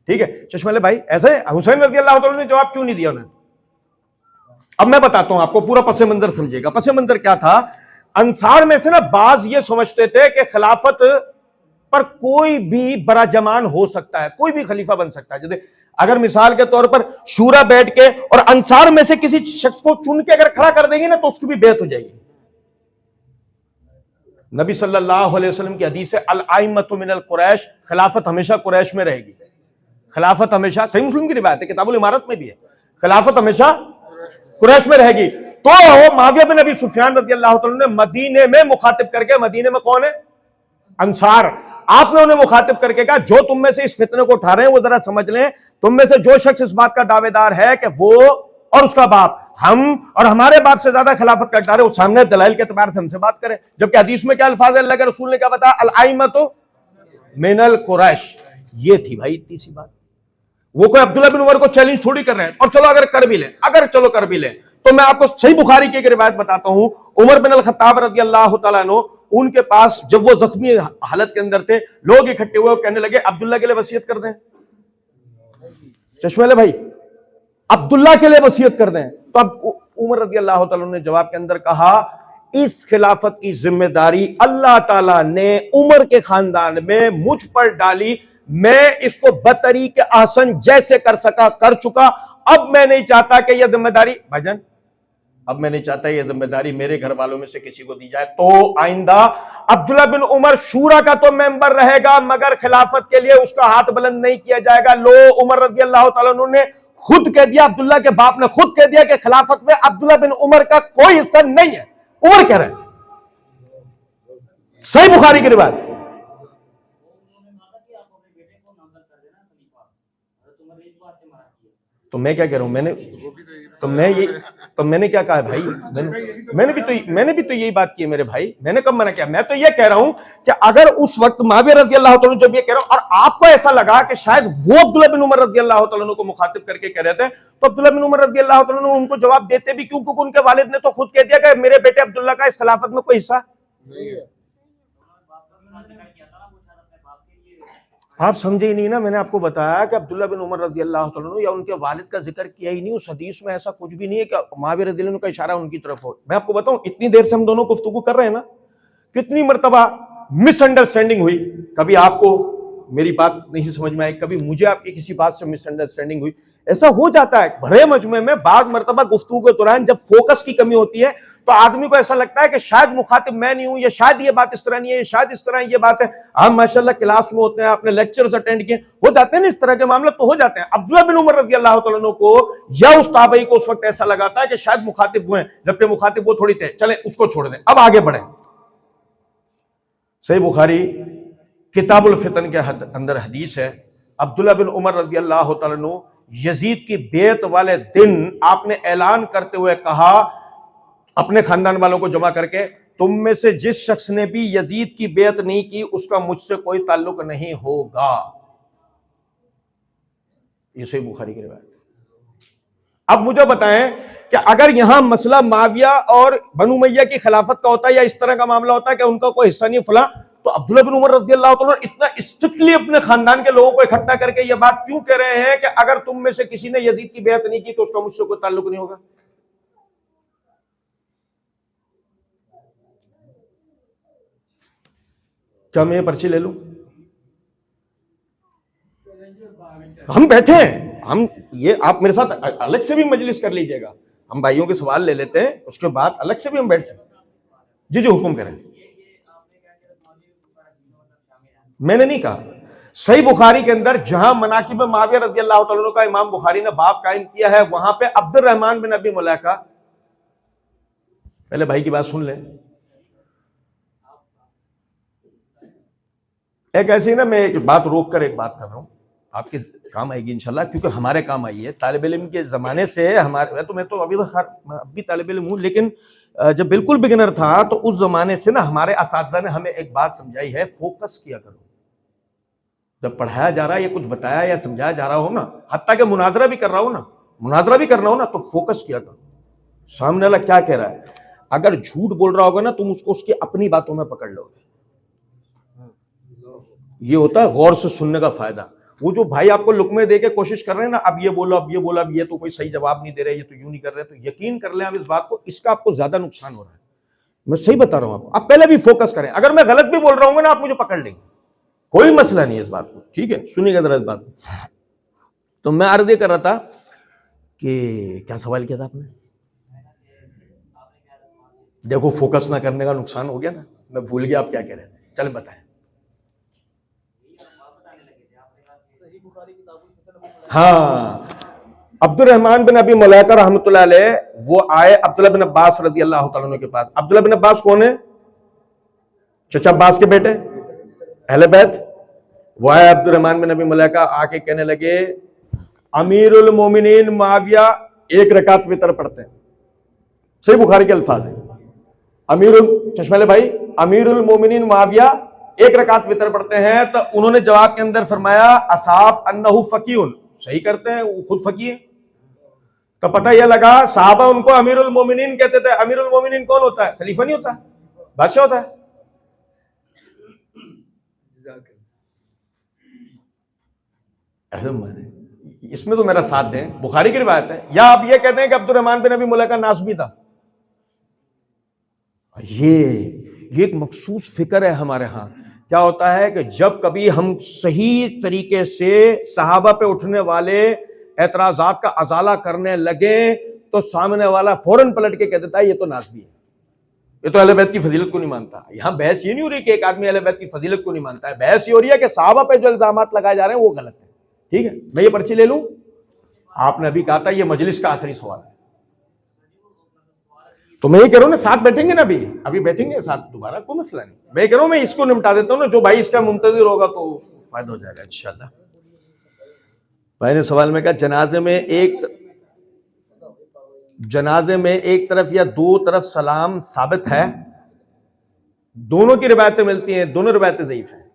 Speaker 1: ठीक है चश्मे वाले भाई, ऐसे हुसैन रज़ी अल्लाह तआला ने जवाब क्यों नहीं दिया उन्हें? अब मैं बताता हूं आपको, पूरा पसे मंजर समझिएगा। पसे मंजर क्या था? अंसार में से ना बाज ये समझते थे कि खिलाफत पर कोई भी बड़ा जमान हो सकता है, कोई भी खलीफा बन सकता है। जैसे अगर मिसाल के तौर पर शूरा बैठ के और अंसार में से किसी शख्स को चुन के अगर खड़ा कर देंगे ना, तो उसकी भी बेत हो जाएगी। नबी सल्लल्लाहु अलैहि वसल्लम की हदीस है, अल आइम्मतु मिनल कुरैश, खिलाफत हमेशा कुरैश में रहेगी। खिलाफत हमेशा, सही मुस्लिम की रिवायत है, किताबुल इमारत में भी है, खिलाफत हमेशा कुरैश में रहेगी। तो मुआविया बिन अबी सुफियान रज़ी अल्लाह तआला ने मदीने में मुखातिब करके, मदीने में कौन है? अंसार। आपने उन्हें मुखातिब करके कहा, जो तुम में से इस फितने को उठा रहे हैं वो जरा समझ लें, तुम में से जो शख्स इस बात का दावेदार है कि वो और उसका बाप, हम और हमारे बाप से ज्यादा खिलाफत का हकदार है, वो सामने दलाइल के एतबार से हमसे बात करे। जबकि हदीस में क्या अल्फाज है, अल्लाह के रसूल ने क्या बताया? अल आइम्मतु मिनल कुरैश। ये थी भाई इतनी सी बात। वो कोई अब्दुल्ला बिन उमर को चैलेंज थोड़ी कर रहे हैं। और चलो अगर कर भी ले, चलो कर भी ले, तो मैं आपको सही बुखारी की एक रिवायत बताता हूं। उमर बिन अल खत्ताब रज़ी अल्लाह तआला अन्हु, उनके पास जब वो जख्मी हालत के अंदर थे, लोग इकट्ठे हुए, कहने लगे अब्दुल्ला के लिए वसीयत कर दें। चश्मे वाले भाई, अब्दुल्ला के लिए वसीयत कर दें। तो अब उमर रज़ी अल्लाह तआला ने जवाब के अंदर कहा, इस खिलाफत की जिम्मेदारी अल्लाह ताला ने उमर के खानदान में मुझ पर डाली। मैं इसको बतरीके आसन जैसे कर सका कर चुका। अब मैं नहीं चाहता कि यह जिम्मेदारी, भाईजान अब मैं नहीं चाहता ये जिम्मेदारी मेरे घर वालों में से किसी को दी जाए। तो आइंदा अब्दुल्ला बिन उमर शूरा का तो मेंबर रहेगा, मगर खिलाफत के लिए उसका हाथ बुलंद नहीं किया जाएगा। लो, उमर रजी अल्लाह तआला अन्हु ने खुद कह दिया, अब्दुल्ला के बाप ने खुद कह दिया कि खिलाफत में अब्दुल्ला बिन उमर का कोई हिस्सा नहीं है। उमर कह रहे हैं, सही बुखारी की रिवायत। तो मैं क्या कह रहा हूं, मैंने क्या कहा भाई, मैंने भी तो यही बात की है मेरे भाई। मैंने कब मना किया? मैं तो ये कह रहा हूं कि अगर उस वक्त मुआविया रज़ी अल्लाह तआला जब ये कह रहा हूं और आपको ऐसा लगा कि शायद वो अब्दुल्ला बिन उमर रज़ी अल्लाह तआला को मुखातिब करके कह रहे थे, तो अब्दुल्ला बिन उमर रज़ी अल्लाह तआला उनको जवाब देते भी क्यों? क्योंकि उनके वालिद ने तो खुद कह दिया कि मेरे बेटे अब्दुल्ला का इस खिलाफत में कोई हिस्सा नहीं है। आप समझे ही नहीं ना, मैंने आपको बताया कि अब्दुल्ला बिन उमर रज़ी अल्लाह तआला अन्हु या उनके वालिद का जिक्र किया ही नहीं। उस हदीस में ऐसा कुछ भी नहीं है कि मुआविया रज़ी अल्लाह अन्हु का इशारा उनकी तरफ हो। मैं आपको बताऊं, इतनी देर से हम दोनों गुफ्तगू कर रहे हैं ना, कितनी मर्तबा मिसअंडरस्टैंडिंग हुई। कभी आपको मेरी बात नहीं समझ में आई, कभी मुझे आपकी किसी बात से मिसअंडरस्टैंडिंग हुई। ऐसा हो जाता है भरे मजमे में। बाद मर्तबा गुफ्तगू के दौरान जब फोकस की कमी होती है तो आदमी को ऐसा लगता है कि शायद मुखातिब मैं नहीं हूं, या शायद ये बात इस तरह नहीं है, शायद इस तरह ये बात है। हम माशाल्लाह क्लास में होते हैं, आपने लेक्चर्स अटेंड किए, हो जाते हैं ना इस तरह के मामले, तो हो जाते हैं। अब्दुल्ला बिन उमर रज़ी अल्लाह तआला अन्हु को या उस ताबई को उस वक्त ऐसा लगा था कि शायद मुखातिब हुए, जबकि मुखातिब वो थोड़ी थे। चले उसको छोड़ दें, अब आगे बढ़े। सही बुखारी किताबुल फितन के अंदर हदीस है, अब्दुल्ला बिन उमर रज़ी अल्लाह तआला अन्हु यजीद की बेत वाले दिन आपने ऐलान करते हुए कहा अपने खानदान वालों को जमा करके, तुम में से जिस शख्स ने भी यजीद की बेत नहीं की उसका मुझसे कोई ताल्लुक नहीं होगा। ये सही बुखारी की रिवायत। अब मुझे बताएं कि अगर यहां मसला मुआविया और बनु उमय्या की खिलाफत का होता है या इस तरह का मामला होता है कि उनका कोई हिस्सा नहीं फला, तो अब्दुल्ला बिन उमर रज़ी अल्लाह तआला इतना स्ट्रिक्टली अपने खानदान के लोगों को इकट्ठा करके यह बात क्यों कह रहे हैं कि अगर तुम में से किसी ने यजीद की बेअत नहीं की तो उसका मुझसे कोई ताल्लुक नहीं होगा? क्या मैं ये पर्ची ले लूं? हम बैठे हैं, हम ये आप मेरे साथ अलग से भी मजलिस कर लीजिएगा, हम भाइयों के सवाल ले लेते हैं, उसके बाद अलग से भी हम बैठ सकते। जी जी हुक्म करें। मैंने नहीं कहा। सही बुखारी के अंदर जहां मनाकिब मुआविया रज़ी अल्लाह तआला अन्हु का इमाम बुखारी ने बाब कायम किया है, वहां पे अब्दुर्रहमान बिन अबी मुलैका, पहले भाई की बात सुन लें। एक ऐसी ना, मैं एक बात रोक कर एक बात कर रहा हूं, आपके काम आएगी इंशाल्लाह, क्योंकि हमारे काम आई है। तालिब इल्म के जमाने से हमारे, मैं तो अभी तालिब इल्म हूं, लेकिन जब बिल्कुल बिगिनर था तो उस जमाने से ना हमारे असातिज़ा ने हमें एक बात समझाई है, फोकस किया करो। जब पढ़ाया जा रहा है या कुछ बताया या समझाया जा रहा हो ना, हत्ता कि मुनाजरा भी कर रहा हो ना, मुनाजरा भी करना हो ना, तो फोकस किया करो सामने वाला क्या कह रहा है। अगर झूठ बोल रहा होगा ना, तुम उसको उसकी अपनी बातों में पकड़ लोगे। ये होता है गौर से सुनने का फायदा। वो जो भाई आपको लुकमे दे के कोशिश कर रहे हैं ना, अब ये बोलो, अब ये बोलो, अब ये तो कोई सही जवाब नहीं दे रहे, ये तो यूं नहीं कर रहे, तो यकीन कर लें आप इस बात को, इसका आपको ज्यादा नुकसान हो रहा है। मैं सही बता रहा हूं आपको। आप पहले भी फोकस करें। अगर मैं गलत भी बोल रहा हूँ ना, आप मुझे पकड़ लेंगे, कोई मसला नहीं है इस बात को, ठीक है? सुनिएगा जरा इस बात को। तो मैं अर्ज ये कर रहा था कि क्या सवाल किया था आपने? देखो, फोकस ना करने का नुकसान हो गया ना, मैं भूल गया आप क्या कह रहे थे। चले बताएं। हाँ, अब्दुर्रहमान बिन अबी मुलैका रहमतुल्लाह अलैह वो आए अब्दुल्ला बिन अब्बास रज़ी अल्लाह तआला अन्हु के पास। अब्दुल्ला बिन अब्बास कौन है? चचा अब्बास के बेटे, अहले बैत। वो आए अब्दुर्रहमान बिन अबी मुलैका, आके कहने लगे अमीरुल मोमिनीन मुआविया एक रकात वितर पढ़ते हैं। सही बुखारी के अल्फाज है, अमीरुल, चश्मे भाई, अमीरुल मोमिनीन मुआविया एक रकात वितर पढ़ते हैं। तो उन्होंने जवाब के अंदर फरमाया असाब अन्नहु फकीहुन, सही करते हैं, वो खुद फकी है। तो पता यह लगा साहबा उनको अमीरुल मोमिनीन कहते थे। अमीरुल मोमिनीन कौन होता है? खलीफा नहीं होता, बादशाह होता है। इसमें तो मेरा साथ दें, बुखारी की रिवायत है। या आप ये कहते हैं कि अब्दुर्रहमान बिन अबी मुलैका नासबी था। ये एक मखसूस फिक्र है हमारे यहाँ। क्या होता है कि जब कभी हम सही तरीके से सहाबा पे उठने वाले एतराजात का अजाला करने लगे तो सामने वाला फौरन पलट के कह देता है ये तो नासबी है, ये तो अहले बैत की फजीलत को नहीं मानता। यहां बहस ये नहीं हो रही कि एक आदमी अहले बैत की फजीलत को नहीं मानता है, बहस ये हो रही है कि सहाबा पे जो इल्जामात लगाए जा रहे हैं वो गलत है। ठीक है, मैं ये पर्ची ले लूं। आपने अभी कहा था ये मजलिस का आखिरी सवाल है, तो मैं ये कह रहा हूं ना साथ बैठेंगे ना, अभी बैठेंगे साथ दोबारा, कोई मसला नहीं। मैं कह रहा हूं मैं इसको निपटा देता हूं ना, जो भाई इसका मुंतजिर होगा तो उसको फायदा हो जाएगा इंशाल्लाह। भाई ने सवाल में कहा जनाजे में एक तरफ या दो तरफ सलाम साबित है, दोनों की रिवायतें मिलती हैं, दोनों रिवायतें ज़ईफ हैं।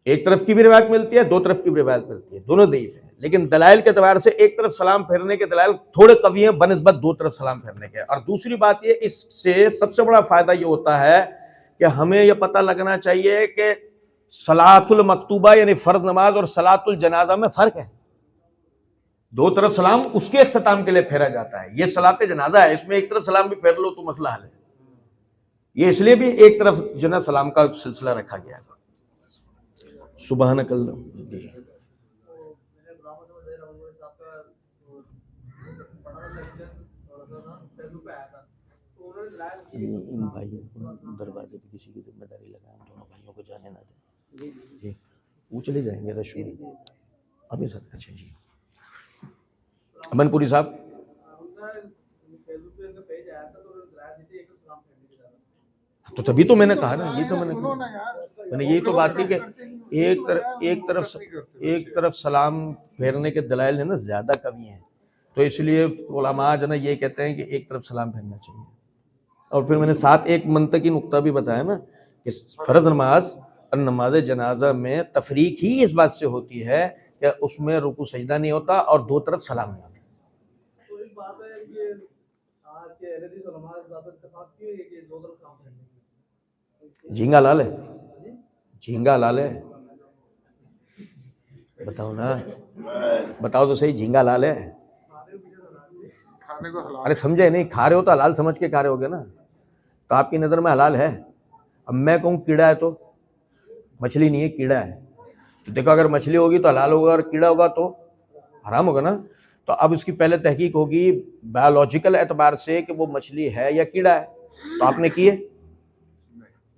Speaker 1: एक तरफ की भी रिवायत मिलती है, दो तरफ की भी रिवायत मिलती है, दोनों ज़ईफ हैं। लेकिन दलाइल के एतबार से एक तरफ सलाम फेरने के दलाइल थोड़े कवी हैं बनिस्बत दो तरफ सलाम फेरने के। और दूसरी बात ये, इससे सबसे बड़ा फायदा ये होता है कि हमें यह पता लगना चाहिए कि सलातुल मकतूबा यानी फर्ज नमाज और सलातुल जनाजा में फर्क है। दो तरफ सलाम उसके इख्तिताम के लिए फेरा जाता है, ये सलाते जनाजा है, इसमें एक तरफ सलाम भी फेर लो तो मसला हल है। ये इसलिए भी एक तरफ जो ना सलाम का सिलसिला रखा गया है। सुबहानक अल्लाह। इन भाइयों को दरवाजे पे किसी की जिम्मेदारी लगाए, दोनों भाइयों को जाने ना दें जी, वो चले जाएंगे रशूल अभी सर। अच्छा जी, अमनपुरी साहब, तो तभी तो मैंने कहा ना, ये तो मैंने यही तो बात की कि एक तरफ सलाम फेरने के दलाइल है ना ज्यादा कमी है, तो इसलिए उलमा जो ना ये कहते हैं कि एक तरफ सलाम फेरना चाहिए। और फिर मैंने साथ एक मंतकी नुक्ता भी बताया ना कि फर्ज नमाज और नमाज जनाजा में तफरीक ही इस बात से होती है कि उसमें रुकू सजदा नहीं होता और दो तरफ सलाम नहीं होता।
Speaker 2: तो एक बात है कि आज के अहले उलमा इस बात पर इत्तेफाक की है कि दो तरफ सलाम फेरने।
Speaker 1: झींगा लाल है, झींगा लाल है, बताओ ना, बताओ तो सही, झींगा लाल है? अरे समझे नहीं, खा रहे हो तो हलाल समझ के खा रहे होगे ना, तो आपकी नज़र में हलाल है। अब मैं कहूँ कीड़ा है तो मछली नहीं है कीड़ा है, तो देखो अगर मछली होगी तो हलाल होगा और कीड़ा होगा तो हराम होगा ना। तो अब इसकी पहले तहकीक होगी बायोलॉजिकल एतबार से कि वो मछली है या कीड़ा है, तो आपने किए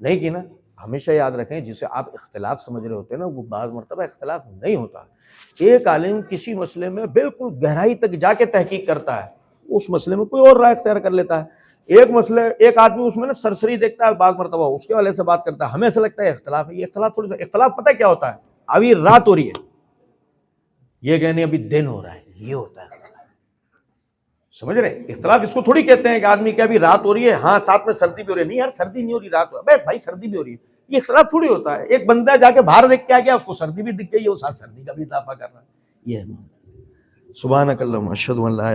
Speaker 1: नहीं की ना। हमेशा याद रखें जिसे आप इख्तिलाफ समझ रहे होते हैं ना, वो बाज़ मरतबा इख्तिलाफ नहीं होता। एक आलिम किसी मसले में बिल्कुल गहराई तक जाके तहकीक करता है, उस मसले में कोई और राय इख्तियार कर लेता है। एक आदमी उसमें ना सरसरी देखता है, बाज़ मरतबा उसके वाले से बात करता है, हमें ऐसा लगता है इख्तिलाफ है। ये इख्तिलाफ थोड़ी, इख्तिलाफ पता है क्या होता है? अभी रात हो रही है, ये कहने अभी दिन हो रहा है, ये होता है समझ रहे? इख्तिलाफ इसको थोड़ी कहते हैं कि आदमी क्या अभी रात हो रही है, हाँ साथ में सर्दी भी हो रही है, नहीं यार सर्दी नहीं हो रही, रात हो रही है भाई, सर्दी भी हो रही है, ये इख्तिलाफ थोड़ी होता है। एक बंदा जाके बाहर देख के आ गया, उसको सर्दी भी दिख गई, वो साथ सर्दी का भी इजाफा कर रहा है, ये है। सुभानक अल्लाहुम्मा अशहदु अन ला